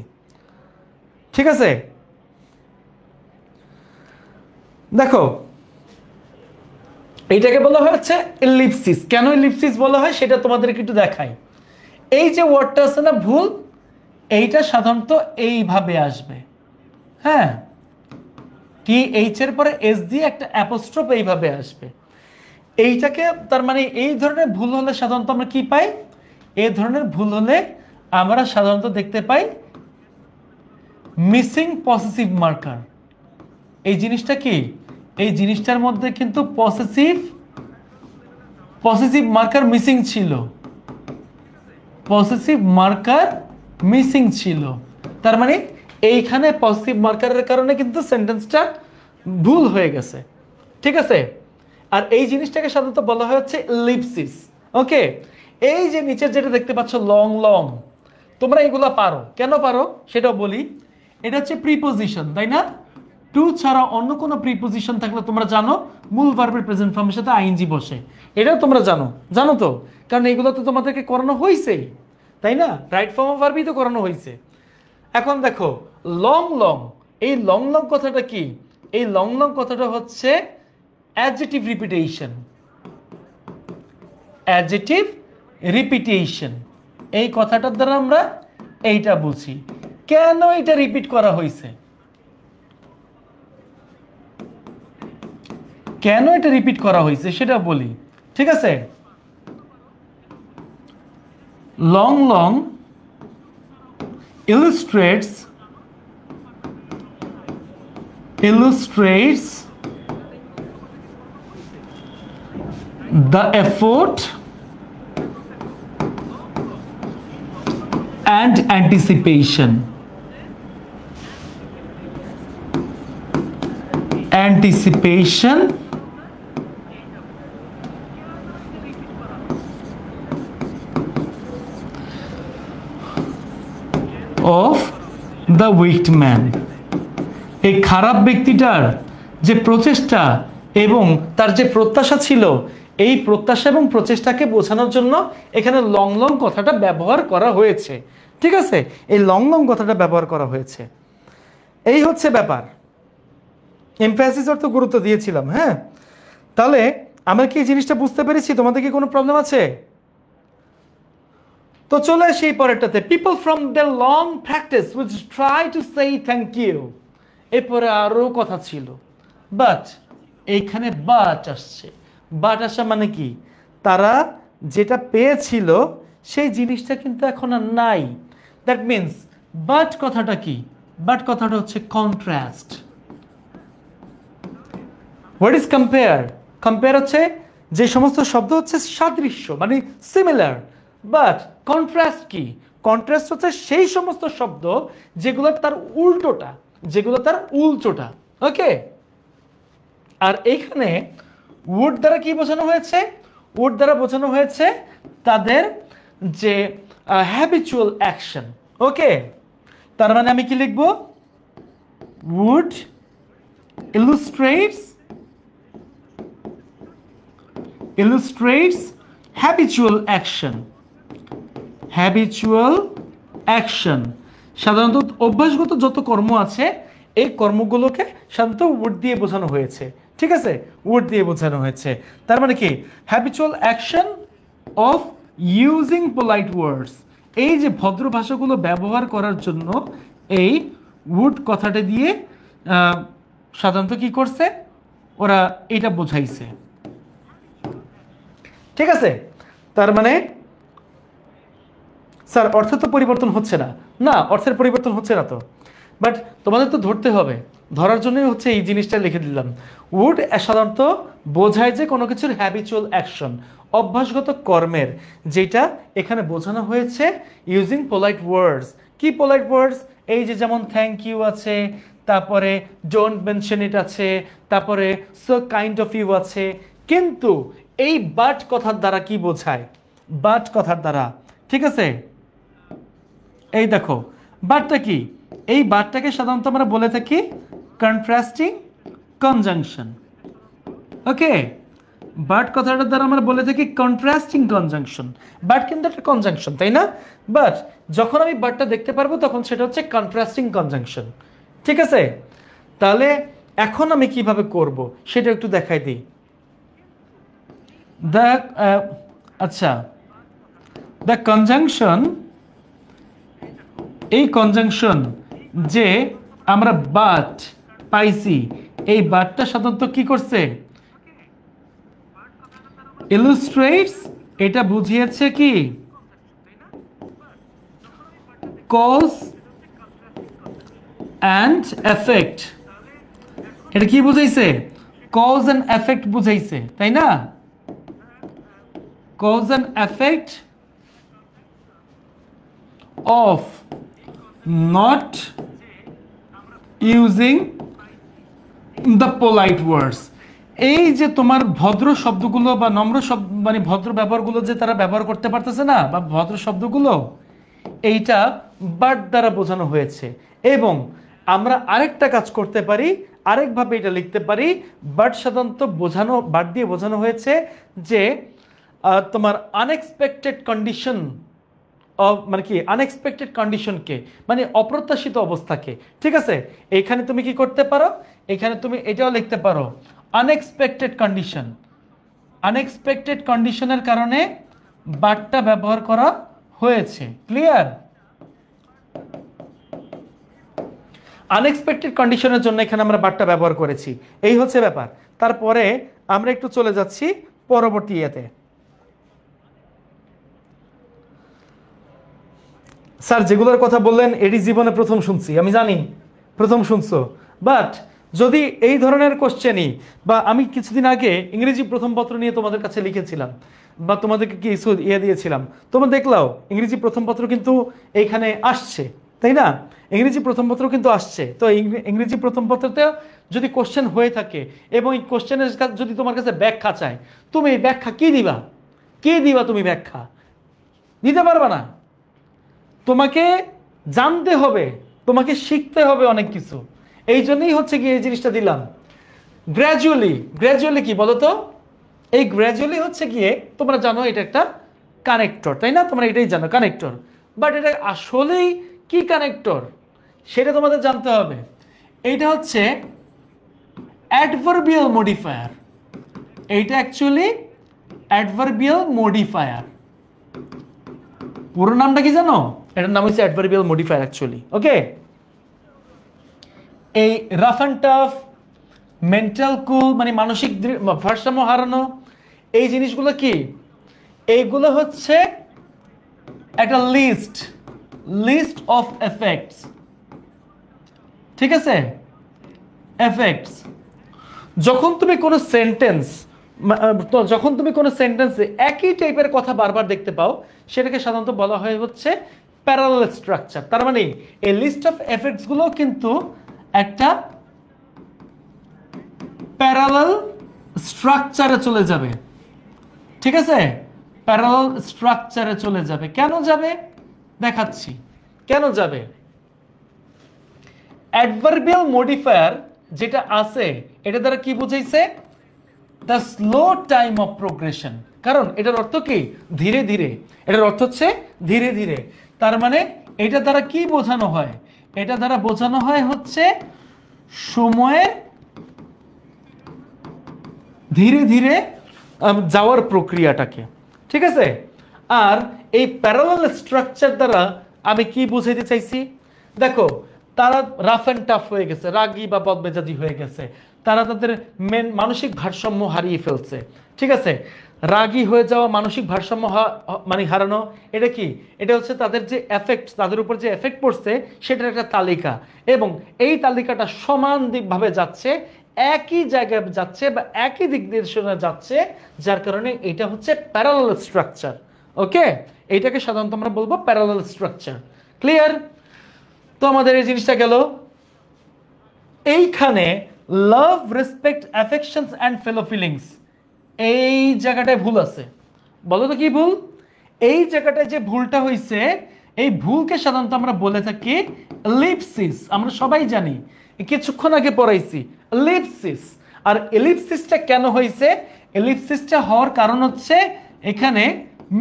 ঠিক আছে দেখো এইটাকে বলা হচ্ছে এলিপসিস কেন এলিপসিস বলা হয় সেটা তোমাদেরকে একটু দেখাই এই যে ওয়ার্ডটা আছে না ভুল এইটা সাধারণত এইভাবে আসবে হ্যাঁ টি এইচ এর পরে এস দিয়ে একটা অ্যাপোস্ট্রোফ এইভাবে আসবে এইটাকে তার মানে এই ধরনের ভুল হলে সাধারণত আমরা কি পাই এই ধরনের ভুল হলে আমরা সাধারণত দেখতে পাই মিসিং পসেসিভ মার্কার এই জিনিসটা কি এই জিনিসটার মধ্যে কিন্তু পসেসিভ মার্কার মিসিং ছিল তার মানে এইখানে পসেসিভ মার্কারের কারণে কিন্তু সেন্টেন্সটা ভুল হয়ে গেছে ঠিক আছে আর এই জিনিসটাকে সাধারণত বলা হয় হচ্ছে এলিপসিস ওকে এই যে নিচের যেটা দেখতে পাচ্ছ লং তোমরা এগুলা পারো কেন পারো সেটাও বলি এটা হচ্ছে প্রিপোজিশন তাই না টু ছাড়া অন্য কোনো প্রিপোজিশন থাকলে তোমরা জানো মূল ভার্বের প্রেজেন্ট ফর্মের সাথে আইএনজি বসে এটাও তোমরা জানো তো কারণ এগুলো তো তোমাদেরকে করানো হয়েছেই তাই না রাইট ফর্ম অফ ভার্বই তো করানো হয়েছে এখন দেখো লং এই লং কথাটা কি এই লং কথাটা হচ্ছে অ্যাডজেক্টিভ রিপিটেশন এই কথাটার দ্বারা আমরা এইটা বুঝি কেন এটা রিপিট করা হয়েছে সেটা বলি ঠিক আছে long illustrates the effort and anticipation of the wicked man এই খারাপ ব্যক্তিটার যে প্রচেষ্টা এবং তার যে প্রত্যাশা ছিল এই প্রত্যাশা এবং প্রচেষ্টাকে বোঝানোর জন্য এখানে লং কথাটা ব্যবহার করা হয়েছে ঠিক আছে এই লং কথাটা ব্যবহার করা হয়েছে এই হচ্ছে ব্যাপার এমফ্যাসিস অর্থ গুরুত্ব দিয়েছিলাম হ্যাঁ তাহলে আমরা কি এই জিনিসটা বুঝতে পেরেছি তোমাদের কি কোনো প্রবলেম আছে তো চলে আসি এই পরেরটাতে people from the long practice which try to say thank you এরপরে আরও কথা ছিল বাট এইখানে বাট আসা মানে কি তারা যেটা পেয়েছিল সেই জিনিসটা কিন্তু এখন আর নাই দ্যাট মিনস বাট কথাটা কি? বাট কথাটা হচ্ছে contrast. What is compare? Compare হচ্ছে যে সমস্ত শব্দ হচ্ছে সাদৃশ্য মানে সিমিলার। বাট কন্ট্রাস্ট কি? কন্ট্রাস্ট হচ্ছে সেই সমস্ত শব্দ যেগুলো তার উল্টোটা, যেগুলো তার উল্টোটা। ওকে, আর এইখানে উড দ্বারা কি বোঝানো হয়েছে? উড দ্বারা বোঝানো হয়েছে তাদের যে হ্যাবিচুয়াল অ্যাকশন। ওকে, তার মানে আমি কি লিখব? Would illustrates habitual action. habitual action সাধারণত অভ্যাসগত যত কর্ম আছে এই কর্মগুলোকে সাধারণত উড দিয়ে বোঝানো হয়েছে। ঠিক আছে, উড দিয়ে বোঝানো হয়েছে। তার মানে কি? habitual action of using polite words, এই যে ভদ্র ভাষাগুলো ব্যবহার করার জন্য এই উড কথাটা দিয়ে সাধারণত কি করছে ওরা? এটা বোঝাইছে। ঠিক আছে, তার মানে স্যার অর্থ তো পরিবর্তন হচ্ছে না। না, অর্থের পরিবর্তন হচ্ছে না তো, বাট তোমাদের তো ধরতে হবে। ধরার জন্যই হচ্ছে এই জিনিসটা লিখে দিলাম। উড সাধারণত বোঝায় যে কোনো কিছুর হ্যাবিচুয়াল অ্যাকশন, অভ্যাসগত কর্মের, যেটা এখানে বোঝানো হয়েছে ইউজিং পোলাইট ওয়ার্ডস। কি পোলাইট ওয়ার্ডস? এই যে যেমন থ্যাংক ইউ আছে, তারপরে ডোন্ট মেনশন ইট আছে, তারপরে সো কাইন্ড অফ ইউ আছে। কিন্তু এই বাট কথার দ্বারা কি বোঝায়? বাট কথার দ্বারা, ঠিক আছে, এই দেখো বাটটা কি? এই বাটটাকে সাধারণত আমরা বলে থাকি কন্ট্রাস্টিং কনজাংশন। ওকে, বাট কথাটার দ্বারা আমরা বলে থাকি কন্ট্রাস্টিং কনজাংশন। বাট কিন্তু একটা কনজাংশন, তাই না? বাট যখন আমি বাটটা দেখতে পারবো তখন সেটা হচ্ছে কন্ট্রাস্টিং কনজাংশন। ঠিক আছে, তাহলে এখন আমি কিভাবে করব সেটা একটু দেখাই দিই। আচ্ছা, দ্য কনজাংশন, এই কনজাংশন যে আমরা বাট পাইছি, এই বাটটা সাধারণত কি করছে? ইলুস্ট্রেটস, এটা বুঝিয়েছে কি কজ অ্যান্ড এফেক্ট। এটা কি বুঝাইছে? কজ অ্যান্ড এফেক্ট বুঝাইছে, তাই না? cause and effect of not using the polite words। এই যে তোমার ভদ্র শব্দগুলো বা নম্র শব্দ মানে ভদ্র ব্যবহারগুলো যে তারা ব্যবহার করতে পারতেছে না, বা ভদ্র শব্দগুলো, এইটা বাট দ্বারা বোঝানো হয়েছে। এবং আমরা আরেকটা কাজ করতে পারি, আরেকভাবে এটা লিখতে পারি। বাট সাধারণত বোঝানো, বাট দিয়ে বোঝানো হয়েছে যে তোমার আনএক্সপেক্টেড কন্ডিশন, মানে কি আনএক্সপেক্টেড কন্ডিশনকে, মানে অপ্রত্যাশিত অবস্থাকে। ঠিক আছে, এখানে তুমি কি করতে পারো? এখানে তুমি এটাও লিখতে পারো আনএক্সপেক্টেড কন্ডিশন। আনএক্সপেক্টেড কন্ডিশনের কারণে বাটটা ব্যবহার করা হয়েছে। ক্লিয়ার? আনএক্সপেক্টেড কন্ডিশনের জন্য এখানে আমরা বাটটা ব্যবহার করেছি। এই হচ্ছে ব্যাপার। তারপরে আমরা একটু চলে যাচ্ছি পরবর্তী ইয়েতে। স্যার যেগুলোর কথা বললেন এটি জীবনে প্রথম শুনছি, আমি জানি প্রথম শুনছো, বাট যদি এই ধরনের কোশ্চেনই, বা আমি কিছুদিন আগে ইংরেজি প্রথম পত্র নিয়ে তোমাদের কাছে লিখেছিলাম বা তোমাদেরকে কিছু ইয়ে দিয়েছিলাম, তোমরা দেখলাও ইংরেজি প্রথম পত্র কিন্তু এইখানে আসছে, তাই না? ইংরেজি প্রথম পত্র কিন্তু আসছে। তো ইংরেজি প্রথম পত্রতে যদি কোশ্চেন হয়ে থাকে এবং এই কোশ্চেনের যদি তোমার কাছে ব্যাখ্যা চায়, তুমি এই ব্যাখ্যা কি দিবা? কি দিবা তুমি? ব্যাখ্যা দিতে পারবা না। তোমাকে জানতে হবে, তোমাকে শিখতে হবে অনেক কিছু। এই জন্যই হচ্ছে কি এই জিনিসটা দিলাম। গ্র্যাজুয়ালি কি বলো তো? এই গ্র্যাজুয়ালি হচ্ছে গিয়ে তোমরা জানো এটা একটা কানেক্টর, তাই না? তোমরা এটাই জানো কানেক্টর, বাট এটা আসলেই কি কানেক্টর সেটা তোমাদের জানতে হবে। এইটা হচ্ছে অ্যাডভার্বিয়াল মডিফায়ার। এইটা অ্যাকচুয়ালি অ্যাডভার্বিয়াল মডিফায়ার। পুরো নামটা কি জানো? এটার নাম হচ্ছে অ্যাডভার্বিয়াল মডিফায়ার অ্যাকচুয়ালি। ওকে, এই rough and tough, mental cool মানে মানসিক ভারসাম্য হারানো, এই জিনিসগুলো কি? এইগুলো হচ্ছে একটা লিস্ট, লিস্ট অফ এফেক্টস, ঠিক আছে? এফেক্টস, যখন তুমি কোনো সেন্টেন্স যখন তুমি কোনো সেন্টেন্সে একই টাইপের কথা বারবার দেখতে পাও, সেটাকে সাধারণত বলা হয় হচ্ছে প্যারালাল স্ট্রাকচার। তার মানে এই লিস্ট অফ এফেক্টস গুলো কিন্তু একটা প্যারালাল স্ট্রাকচারে চলে যাবে, ঠিক আছে? প্যারালাল স্ট্রাকচারে চলে যাবে। কেন যাবে দেখাচ্ছি, কেন যাবে। অ্যাডভার্বিয়াল মডিফায়ার যেটা আছে এটা দ্বারা কি বুঝাইছে? The slow time of progression. কারণ এটার অর্থ কি? ধীরে ধীরে। এটার অর্থ হচ্ছে ধীরে ধীরে। তার মানে এটা দ্বারা কি বোঝানো হয়? এটা দ্বারা বোঝানো হয় হচ্ছে সময়ের ধীরে ধীরে যাওয়ার প্রক্রিয়াটাকে, ঠিক আছে? আর এই প্যারালাল স্ট্রাকচার দ্বারা আমি কি বুঝাইতে চাইছি? দেখো, তারা রাফ অ্যান্ড টাফ হয়ে গেছে, রাগী বা বদমেজাজি হয়ে গেছে, তারা তাদের মানসিক ভারসাম্য হারিয়ে ফেলছে, ঠিক আছে? রাগী হয়ে যাওয়া, মানসিক ভারসাম্য মানে হারানো, এটা কি? এটা হচ্ছে তাদের যে এফেক্ট, তাদের উপর যে এফেক্ট পড়ছে সেটার একটা তালিকা, এবং এই তালিকাটা সমান দিকভাবে যাচ্ছে, একই জায়গায় যাচ্ছে বা একই দিক নির্দেশনা যাচ্ছে, যার কারণে এটা হচ্ছে প্যারালাল স্ট্রাকচার। ওকে, এইটাকে সাধারণত আমরা বলবো প্যারালাল স্ট্রাকচার। ক্লিয়ার? তো আমাদের এই জিনিসটা গেল। এইখানে love, respect, affections and fellow feelings, এই জায়গাটায় ভুল আছে। বলো তো কি ভুল? এই জায়গাটায় যে ভুলটা হয়েছে, এই ভুলকে সাধারণত আমরা বলে থাকি এলিপসিস। আমরা সবাই জানি, কিছুক্ষণ আগে পড়াইছি এলিপসিস। আর এলিপসিসটা কেন হয়েছে? এলিপসিসটা হওয়ার কারণ হচ্ছে এখানে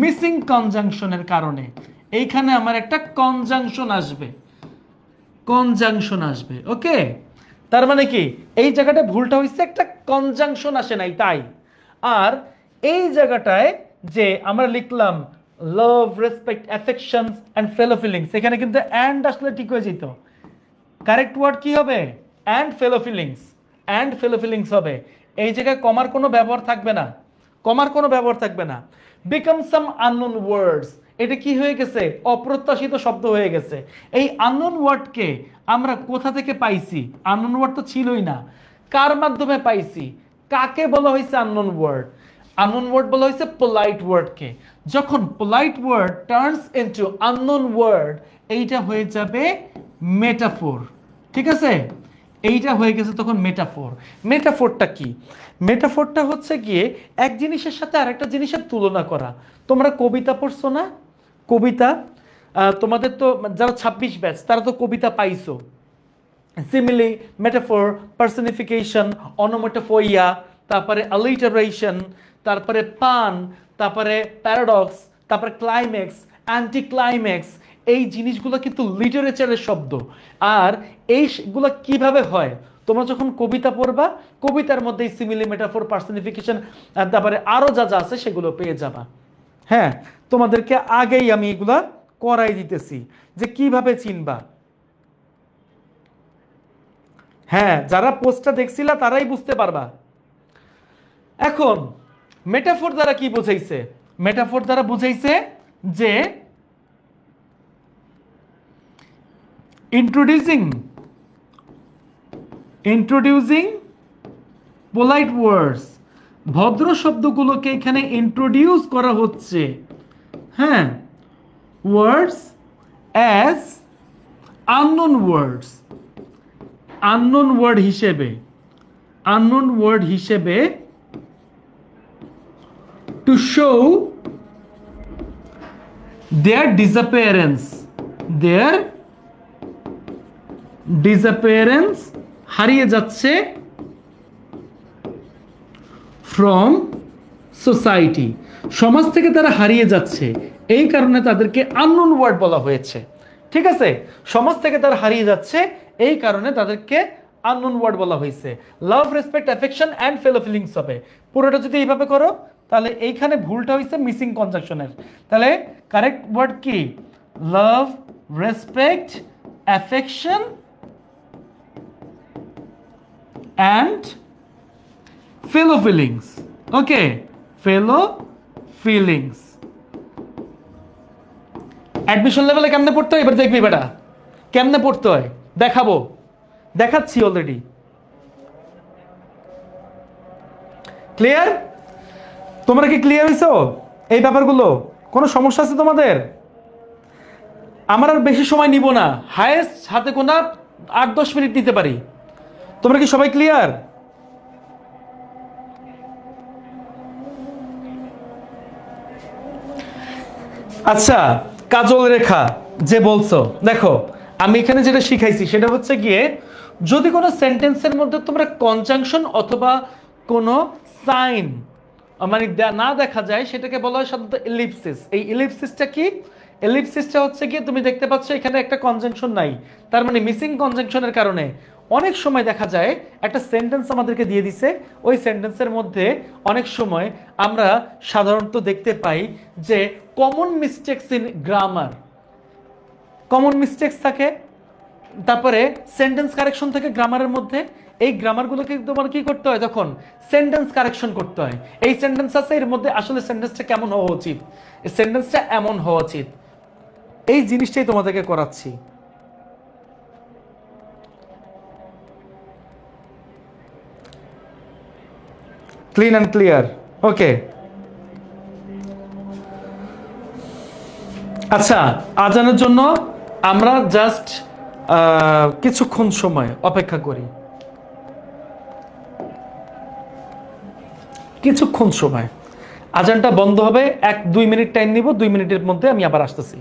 মিসিং কনজাংশনের কারণে। এইখানে আমার একটা কনজাংশন আসবে, কনজাংশন আসবে। ওকে, তার মানে কি এই জায়গাটা ভুলটা হয়েছে, একটা কনজাংশন আসে নাই তাই। আর এই জায়গাটায় যে আমরা লিখলাম love, respect, affections and fellow feelings, এখানে কিন্তু অ্যান্ড আসলে ঠিক হয়ে যেত। কারেক্ট ওয়ার্ড কি হবে? And fellow feelings, and fellow feelings হবে। এই জায়গায় কমার কোনো ব্যবহার থাকবে না, কমার কোনো ব্যবহার থাকবে না। বিকাম সাম আননোন ওয়ার্ডস, এটা কি হয়ে গেছে? অপ্রত্যাশিত শব্দ হয়ে গেছে। এই আননোন ওয়ার্ডকে আমরা কোথা থেকে পাইছি? আননোন ওয়ার্ড তো ছিলই না। কার মাধ্যমে পাইছি? কাকে বলা হয়েছে আননোন ওয়ার্ড? আননোন ওয়ার্ড বলা হয়েছে পোলাইট ওয়ার্ডকে। যখন polite word turns into unknown word, এইটা হয়ে যাবে মেটাফোর, ঠিক আছে? এইটা হয়ে গেছে তখন মেটাফোর। মেটাফোরটা কি? মেটাফোরটা হচ্ছে গিয়ে এক জিনিসের সাথে আরেকটা জিনিসের তুলনা করা। তোমরা কবিতা পড়ছো না? কবিতা তোমাদের তো যারা 26 ব্যাচ তারা তো কবিতা পাইছো। সিমিলি, মেটাফোর, পার্সনিফিকেশন, অনোমেটোফোইয়া, তারপরে অ্যালিটারেশন, তারপরে পান, তারপরে প্যারাডক্স, তারপরে ক্লাইম্যাক্স, অ্যান্টি ক্লাইম্যাক্স, এই জিনিসগুলো কিন্তু লিটারেচারের শব্দ। আর এইগুলো কিভাবে হয়? তোমরা যখন কবিতা পড়বা, কবিতার মধ্যে সিমিলি, মেটাফোর, পার্সনিফিকেশন, তারপরে আরও যা যা আছে সেগুলো পেয়ে যাবা। হ্যাঁ, তোমাদেরকে আগেই আমি এগুলা করাই দিতেছি যে কিভাবে চিনবা। হ্যাঁ, যারা পোস্টটা দেখছিলা তারাই বুঝতে পারবা। এখন মেটাফোর দ্বারা কি বুঝাইছে? মেটাফোর দ্বারা বুঝাইছে যে ইন্ট্রোডিউসিং পোলাইট ওয়ার্ডস, ভদ্র শব্দগুলোকে এখানে ইন্ট্রোডিউস করা হচ্ছে। হ্যাঁ, ওয়ার্ডস অ্যাজ আননোন ওয়ার্ডস, আননোন ওয়ার্ড হিসেবে, আননোন ওয়ার্ড হিসেবে টু শো দেয়ার ডিসঅ্যাপিয়ারেন্স, হারিয়ে যাচ্ছে ফ্রম সোসাইটি, সমাজ থেকে তারা হারিয়ে যাচ্ছে, এই কারণে তাদেরকে আননোন ওয়ার্ড বলা হয়েছে। ঠিক আছে, সমাজ থেকে তারা হারিয়ে যাচ্ছে, এই কারণে তাদেরকে আননোন ওয়ার্ড বলা হয়েছে। Love, respect, affection and fellow feelings হবে। পুরোটা যদি এইভাবে করো তাহলে এইখানে ভুলটা হয়েছে মিসিং কনজাংশনের। তাহলে কারেক্ট ওয়ার্ড কি? Love, respect, affection and fellow feelings. Okay, fellow feelings. Admission লেভেলে কেমনে পড়তে হয় এবার দেখবি বেটা, কেমনে পড়তে হয় দেখাবো, দেখাচ্ছি অলরেডি। ক্লিয়ার? তোমরা কি ক্লিয়ার হইছো এই ব্যাপারগুলো? কোনো সমস্যা আছে তোমাদের? আমার আর বেশি সময় নিব না, হায়েস্ট হাতে গোনা 8-10 মিনিট নিতে পারি। তোমরা কি সবাই ক্লিয়ার? আচ্ছা, কাজল রেখা যে বলছো, দেখো আমি এখানে যেটা শিখাইছি সেটা হচ্ছে গিয়ে, যদি কোনো সেন্টেন্সের মধ্যে তোমরা কনজাংশন অথবা কোনো সাইন মানে না দেখা যায়, সেটাকে বলা হয় সাধারণত এলিপসিস। এই এলিপসিসটা কি? এলিপসিসটা হচ্ছে গিয়ে তুমি দেখতে পাচ্ছ এখানে একটা কনজাংশন নাই, তার মানে মিসিং কনজাংশনের কারণে অনেক সময় দেখা যায় একটা সেন্টেন্স আমাদেরকে দিয়ে দিছে, ওই সেন্টেন্সের মধ্যে অনেক সময় আমরা সাধারণত দেখতে পাই যে common mistakes in grammar, common mistakes থাকে, তারপরে সেন্টেন্স কারেকশন থেকে গ্রামারের মধ্যে। এই গ্রামারগুলোকে তোমার কি করতে হয়, তখন সেন্টেন্স কারেকশন করতে হয়। এই সেন্টেন্স আছে, এর মধ্যে আসলে সেন্টেন্সটা কেমন হওয়া উচিত, এই সেন্টেন্সটা এমন হওয়া উচিত, এই জিনিসটাই তোমাদেরকে করাচ্ছি। Clean and clear? ওকে। আচ্ছা, আজানের জন্য আমরা জাস্ট কিছুক্ষণ সময় অপেক্ষা করি, কিছুক্ষণ সময়। আজানটা বন্ধ হবে, 1-2 মিনিট টাইম নিব, 2 মিনিটের মধ্যে আমি আবার আসতেছি।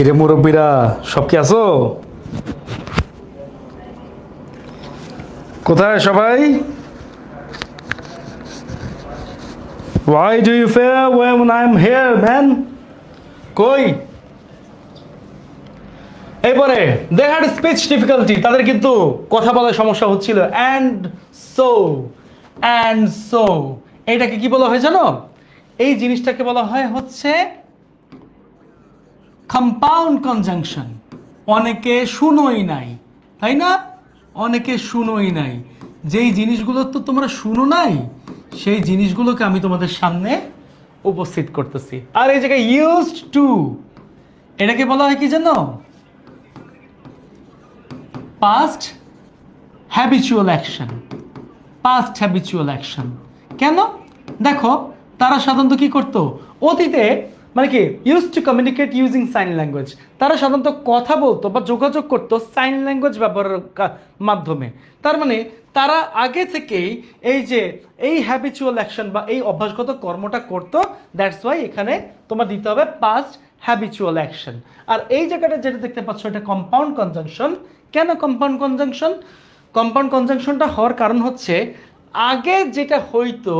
কিরে মুরব্বীরা, সব কি আছো? কোথায় সবাই? Why do you fear when I'm here, man? কই? এরপরে they had speech difficulty, তাদের কিন্তু কথা বলার সমস্যা হচ্ছিল। and so এটাকে কি বলা হয় জানো? এই জিনিসটাকে বলা হয় হচ্ছে কম্পাউন্ড কনজাংশন। অনেকে শুনোই নাই, তাই না? অনেকে শুনোই নাই। যেই জিনিসগুলো তো তোমরা শুনো নাই, সেই জিনিসগুলোকে আমি তোমাদের সামনে উপস্থিত করতেছি। আর এই জায়গায় ইউজড টু, এটাকে বলা হয় কি জানো? Past habitual action. Past habitual action কেন? দেখো, তারা সাধারণত কি করতো অতীতে, মানে কি use to communicate using sign language. তারা সাধারণত কথা বলতো বা যোগাযোগ করতো সাইন ল্যাঙ্গুয়েজ ব্যবহারের মাধ্যমে। তার মানে তারা আগে থেকেই এই হ্যাবিচুয়াল অ্যাকশন বা এই অভ্যাসগত কর্মটা করতো। দ্যাটস ওয়াই এখানে তোমার দিতে হবে পাস্ট হ্যাবিচুয়াল অ্যাকশন। আর এই জায়গাটা যেটা দেখতে পাচ্ছ, এটা কম্পাউন্ড কনজাংশন। কেন কম্পাউন্ড কনজাংশন? কম্পাউন্ড কনজাংশনটা হওয়ার কারণ হচ্ছে আগে যেটা হইতো,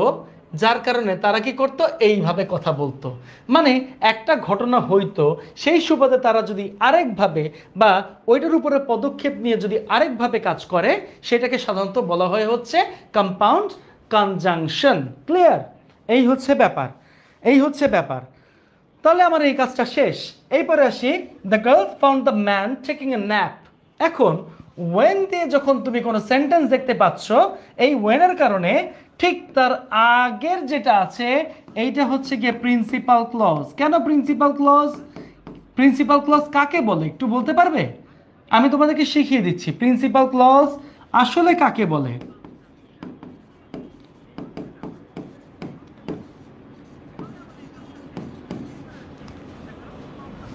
যার কারণে তারা কি করতো এইভাবে কথা বলতো। মানে একটা ঘটনা হইতো, সেই সুবাদে তারা যদি আরেকভাবে বা ওইটার উপরে পদক্ষেপ নিয়ে যদি আরেকভাবে কাজ করে, সেটাকে সাধারণত বলা হয় হচ্ছে কম্পাউন্ড কনজাংশন। ক্লিয়ার? এই হচ্ছে ব্যাপার। তাহলে আমার এই কাজটা শেষ। এরপরে আসি, the girl found the man taking a nap. এখন ওয়েন দিয়ে যখন তুমি কোনো সেন্টেন্স দেখতে পাচ্ছ, এই ওয়েনের কারণে ঠিক তার আগের যেটা আছে এইটা হচ্ছে গিয়ে প্রিন্সিপাল ক্লজ। কেন প্রিন্সিপাল ক্লজ? প্রিন্সিপাল ক্লজ কাকে বলে একটু বলতে পারবে? আমি তোমাদেরকে শিখিয়ে দিচ্ছি প্রিন্সিপাল ক্লজ আসলে কাকে বলে।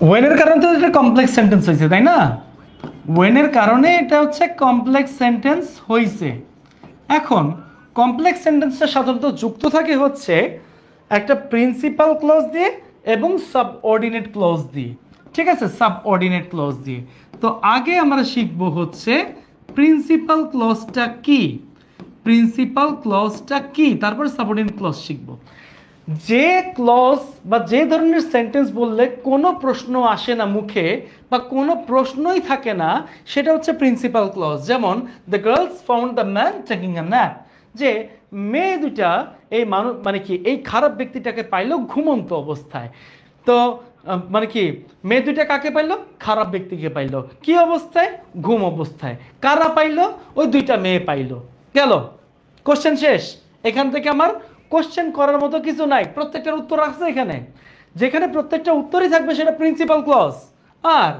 ওয়েনের কারণে তো এটা কমপ্লেক্স সেন্টেন্স হয়েছে, তাই না? ওয়েনের কারণে এটা হচ্ছে কমপ্লেক্স সেন্টেন্স হয়েছে। এখন কমপ্লেক্স সেন্টেন্সটা সাধারণত যুক্ত থাকে হচ্ছে একটা প্রিন্সিপাল ক্লজ দিয়ে এবং সাবঅর্ডিনেট ক্লজ দিয়ে। ঠিক আছে, সাবঅর্ডিনেট ক্লজ দিয়ে। তো আগে আমরা শিখব হচ্ছে প্রিন্সিপাল ক্লজটা কি, তারপর সাবঅর্ডিনেট ক্লজ শিখব। যে ক্লজ বা যে ধরনের সেন্টেন্স বললে কোনো প্রশ্ন আসে না মুখে বা কোনো প্রশ্নই থাকে না, সেটা হচ্ছে প্রিন্সিপাল ক্লজ। যেমন the girls found the man taking a nap, যে মেয়ে দুটা এই মানে কি এই খারাপ ব্যক্তিটাকে পাইলো ঘুমন্ত অবস্থায়। তো মানে কি মেয়ে দুইটা কাকে পাইলো? খারাপ ব্যক্তিকে পাইলো। কি অবস্থায়? ঘুম অবস্থায়। কারা পাইলো? ওই দুইটা মেয়ে পাইলো। গেল, কোশ্চেন শেষ। এখান থেকে আমার কোশ্চেন করার মতো কিছু নাই, প্রত্যেকটার উত্তর আছে এখানে। যেখানে প্রত্যেকটা উত্তরই থাকবে সেটা প্রিন্সিপাল ক্লজ। আর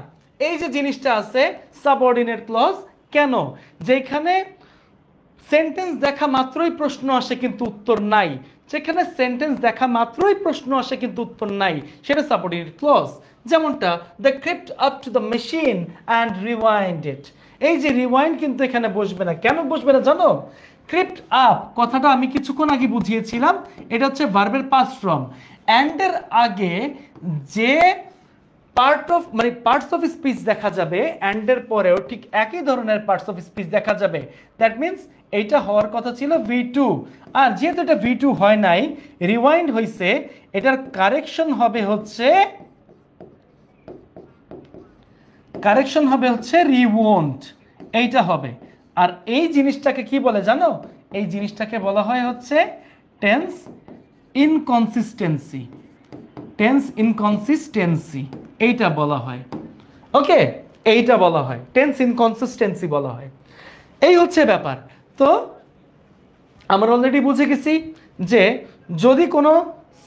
এই যে জিনিসটা আছে সাবঅর্ডিনেট ক্লজ, কেন? যেখানে সেন্টেন্স দেখা মাত্রই প্রশ্ন আসে কিন্তু উত্তর নাই, যেখানে সেন্টেন্স দেখা মাত্রই প্রশ্ন আসে কিন্তু উত্তর নাই, সেটা সাবঅর্ডিনেট ক্লজ। যেমনটা the crept up to the machine and rewind it. এই যে রিওয়াইন্ড কিন্তু এখানে বসবে না। কেন বসবে না জানো? ক্রিপ্ট আপ কথাটা আমি কিছুক্ষণ আগে বুঝিয়েছিলাম, এটা হচ্ছে ভার্বের পাস্ট ফর্ম। অ্যান্ডের আগে যে পার্টস অফ স্পিচ দেখা যাবে, অ্যান্ডের পরেও ঠিক একই ধরনের পার্টস অফ স্পিচ দেখা যাবে। দ্যাট মিনস এইটা হওয়ার কথা ছিল V2, আর যেহেতু এটা V2 হয় নাই, রিওয়াইন্ড হয়েছে, এটার কারেকশন হবে হচ্ছে রিওন্ড, এইটা হবে। আর এই জিনিসটাকে কি বলে জানো? এই জিনিসটাকে বলা হয় হচ্ছে টেন্স ইনকনসিস্টেন্সি, এইটা বলা হয়। ওকে, এইটা বলা হয় টেন্স ইনকনসিস্টেন্সি বলা হয়। এই হচ্ছে ব্যাপার। তো আমরা অলরেডি বুঝে গেছি যে যদি কোনো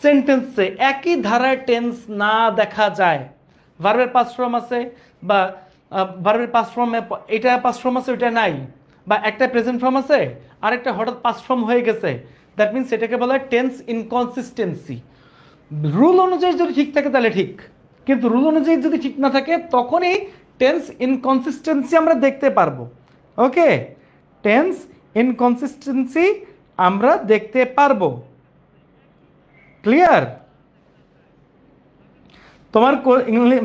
সেন্টেন্সে একই ধারায় টেন্স না দেখা যায়, ভার্বের পাস্ট ফর্ম আছে বা ভার্বের পাস্ট ফর্মে এটা পাস্ট ফর্ম আছে ওইটা নাই, বা একটা প্রেজেন্ট ফর্ম আছে আরেকটা হঠাৎ পাস্ট ফর্ম হয়ে গেছে, দ্যাট মিনস এটাকে বলা হয় টেন্স ইনকনসিস্টেন্সি। রুল অনুযায়ী যদি ঠিক থাকে তাহলে ঠিক, কিন্তু রুল অনুযায়ী যদি ঠিক না থাকে তখনই টেন্স ইনকনসিস্টেন্সি আমরা দেখতে পারবো। ওকে, টেন্স ইনকনসিস্টেন্সি আমরা দেখতে পারবো। ক্লিয়ার? তোমার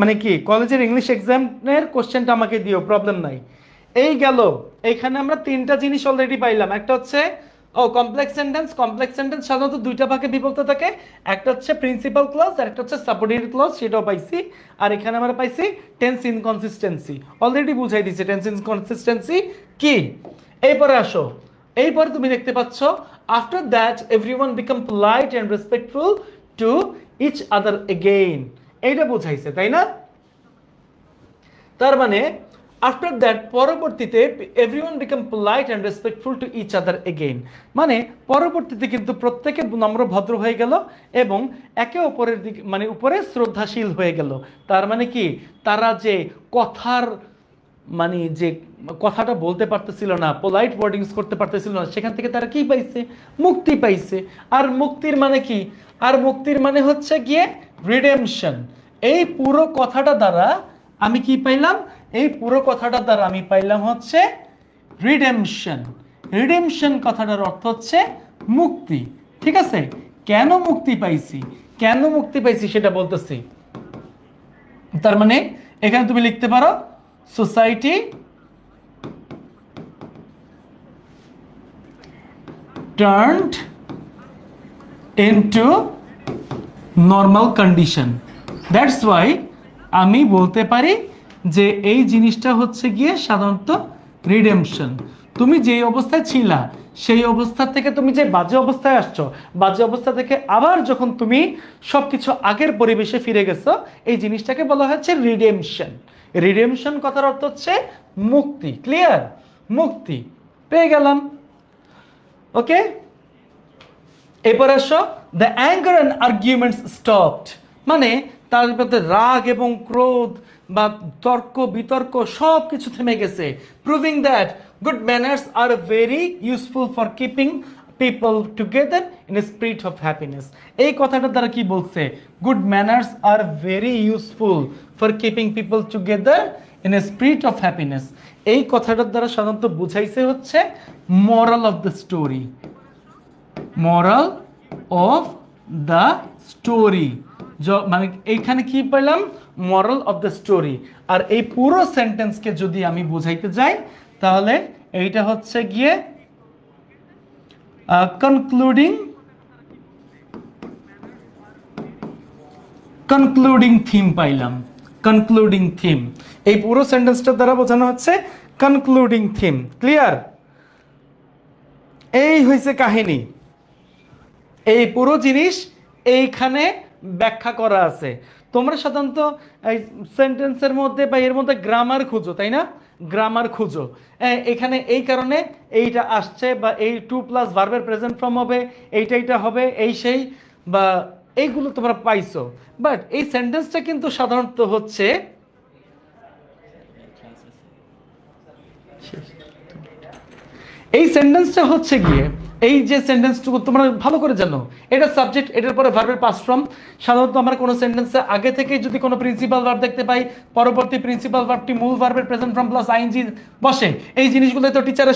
মানে কি কলেজের ইংলিশ এক্সামের কোশ্চেনটা আমাকে দিও, প্রবলেম নাই। এই গেল, এইখানে আমরা তিনটা জিনিস অলরেডি পাইলাম। একটা হচ্ছে কমপ্লেক্স সেন্টেন্স। কমপ্লেক্স সেন্টেন্স সাধারণত দুইটা ভাগে বিভক্ত থাকে, একটা হচ্ছে প্রিন্সিপাল ক্লজ আর একটা হচ্ছে সাবঅর্ডিনেট ক্লজ, সেটাও পাইছি। আর এখানে আমরা পাইছি টেন্স ইনকনসিস্টেন্সি, অলরেডি বুঝাই দিচ্ছে টেন্স ইনকনসিস্টেন্সি কি। এরপরে আসো, এইপরে তুমি দেখতে পাচ্ছ after that everyone become polite and respectful to each other again, এইটা বুঝাইছে, তাই না? তার মানে আফটার দ্যাট পরবর্তীতে everyone become polite and respectful to each other again, মানে পরবর্তীতে কিন্তু প্রত্যেকে নম্র ভদ্র হয়ে গেল এবং একে অপরের দিকে মানে উপরে শ্রদ্ধাশীল হয়ে গেল। তার মানে কি, তারা যে কথার মানে যে কথাটা বলতে পারতেছিল না, পোলাইট ওয়ার্ডিংস করতে পারতেছিল না, সেখান থেকে তারা কি পাইছে? মুক্তি পাইছে। আর মুক্তির মানে কি? আর মুক্তির মানে হচ্ছে গিয়ে রিডেমশন। এই পুরো কথাটা দ্বারা আমি কি পাইলাম? এই পুরো কথাটা দ্বারা আমি পাইলাম হচ্ছে রিডেমশন। রিডেমশন কথাটার অর্থ হচ্ছে মুক্তি, ঠিক আছে? কেন মুক্তি পাইছি, কেন মুক্তি পাইছি সেটা বলতেছি। তার মানে এখানে তুমি লিখতে পারো society turned into normal condition. That's why আমি বলতে পারি যে এই জিনিসটা হচ্ছে গিয়ে সাধারণত রিডেমশন। তুমি যেই অবস্থায় ছিলা সেই অবস্থা থেকে তুমি যে বাজে অবস্থায় আসছো, বাজে অবস্থা থেকে আবার যখন তুমি সবকিছু আগের পরিবেশে ফিরে গেছো, এই জিনিসটাকে বলা হচ্ছে রিডেমশন। রিডেমশন কথার অর্থ হচ্ছে মুক্তি। ক্লিয়ার? মুক্তি পেয়ে গেলাম। ওকে, এরপর আসো, the anger and arguments stopped, মানে তার মধ্যে রাগ এবং ক্রোধ বা তর্ক বিতর্ক সব কিছু থেমে গেছে। Proving that good manners are very useful for keeping people together in a spirit of happiness. এই কথাটার দ্বারা কি বলছে? Good manners are very useful for keeping people together in a spirit of happiness. এই কথাটার দ্বারা সাধারণত বুঝাইছে হচ্ছে moral of the story. Moral of the story, মানে এইখানে কি পেলাম? Moral of the story. আর এই পুরো সেন্টেন্সকে যদি আমি বুঝাইতে যাই তাহলে এইটা হচ্ছে গিয়ে কনক্লুডিং থিম পাইলাম। কনক্লুডিং থিম, এই পুরো সেন্টেন্সটার দ্বারা বোঝানো হচ্ছে কনক্লুডিং থিম। ক্লিয়ার? এই হয়েছে কাহিনী। এই পুরো জিনিস এইখানে ব্যাখ্যা করা আছে। তোমরা সাধারণত এই সেন্টেন্সের মধ্যে বা এর মধ্যে গ্রামার খুঁজো, তাই না? গ্রামার খুঁজো। এখানে এই কারণে এইটা আসছে, বা এই টু প্লাস ভার্বের প্রেজেন্ট ফর্ম হবে, এইটা হবে, এই সেই, বা এইগুলো তোমরা পাইছো। বাট এই সেন্টেন্সটা কিন্তু সাধারণত হচ্ছে এই সেন্টেন্সটা হচ্ছে গিয়ে এই যে সেন্টেন্সটুকু তোমরা ভালো করে জানো, এটা সাবজেক্ট, এটার পরে ভার্বের পাস্ট ফর্ম। সাধারণত আমরা কোনো সেন্টেন্সে আগে থেকে যদি কোনো প্রিন্সিপাল ভার্ব দেখতে পাই, পরবর্তী প্রিন্সিপাল ভার্বটি মূল ভার্বের প্রেজেন্ট ফর্ম প্লাস আইএনজি বসে। এই জিনিসগুলো তো টিচাররা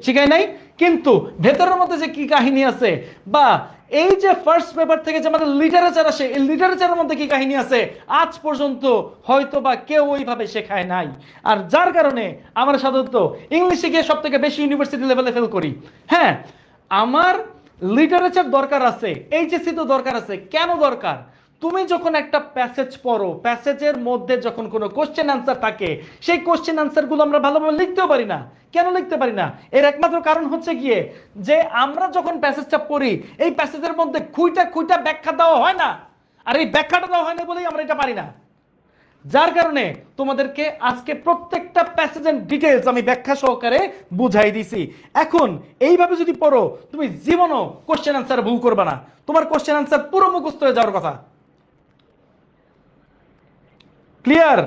শিখায় নাই, কিন্তু ভেতরের মধ্যে যে কি কাহিনী আছে, বা এই যে ফার্স্ট পেপার থেকে যে আমাদের লিটারেচার আসে, এই লিটারেচারের মধ্যে কি কাহিনী আছে আজ পর্যন্ত হয়তো বা কেউ ওইভাবে শেখায় নাই। আর যার কারণে আমরা সাধারণত ইংলিশে গিয়ে সব থেকে বেশি ইউনিভার্সিটি লেভেলে ফেল করি। হ্যাঁ, আমার লিটারেচার দরকার আছে, এইচএসসি তো দরকার আছে। কেন দরকার? তুমি যখন একটা প্যাসেজ পড়ো, প্যাসেজের মধ্যে যখন কোনো কোশ্চেন আনসার থাকে, সেই কোশ্চেন আনসারগুলো আমরা ভালোভাবে লিখতেও পারি না। কেন লিখতে পারি না? এর একমাত্র কারণ হচ্ছে গিয়ে যে আমরা যখন প্যাসেজটা পড়ি, এই প্যাসেজের মধ্যে খুঁটা ব্যাখ্যা দেওয়া হয় না। আর এই ব্যাখ্যাটা দেওয়া হয় না বলেই আমরা এটা পারি না। যার কারণে তোমাদেরকে আজকে প্রত্যেকটা প্যাসেজের ডিটেইলস আমি ব্যাখ্যা সহকারে বুঝাই দিছি। এখন এইভাবে যদি পড়ো, তুমি জীবনও কোশ্চেন আনসার ভুল করবে না। তোমার কোশ্চেন আনসার পুরো মুখস্থ হয়ে যাওয়ার কথা। ক্লিয়ার?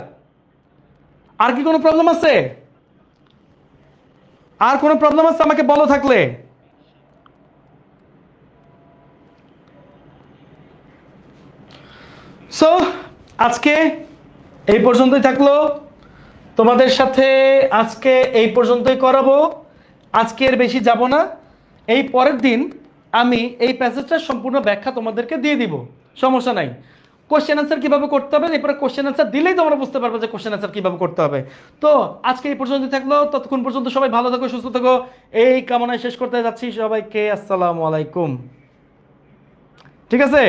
আর কি কোনো প্রবলেম আছে? আর কোনো প্রবলেম আছে আমাকে বলো থাকলে। সো আজকে এই পর্যন্তই থাকলো। তোমাদের সাথে আজকে এই পর্যন্তই করাবো, আজকে এর বেশি যাব না। এই পরের দিন আমি এই প্যাসেজটার সম্পূর্ণ ব্যাখ্যা তোমাদেরকে দিয়ে দিব, সমস্যা নাই। কোশ্চেন আনসার কিভাবে করতে হবে, এরপরে কোশ্চেন আনসার দিলেই তোমরা বুঝতে পারবে যে কোশ্চেন আনসার কিভাবে করতে হবে। তো আজকে এই পর্যন্ত থাকলো, ততক্ষণ পর্যন্ত সবাই ভালো থাকো, সুস্থ থাকো, এই কামনায় শেষ করতে যাচ্ছি। সবাইকে আসসালামু আলাইকুম। ঠিক আছে।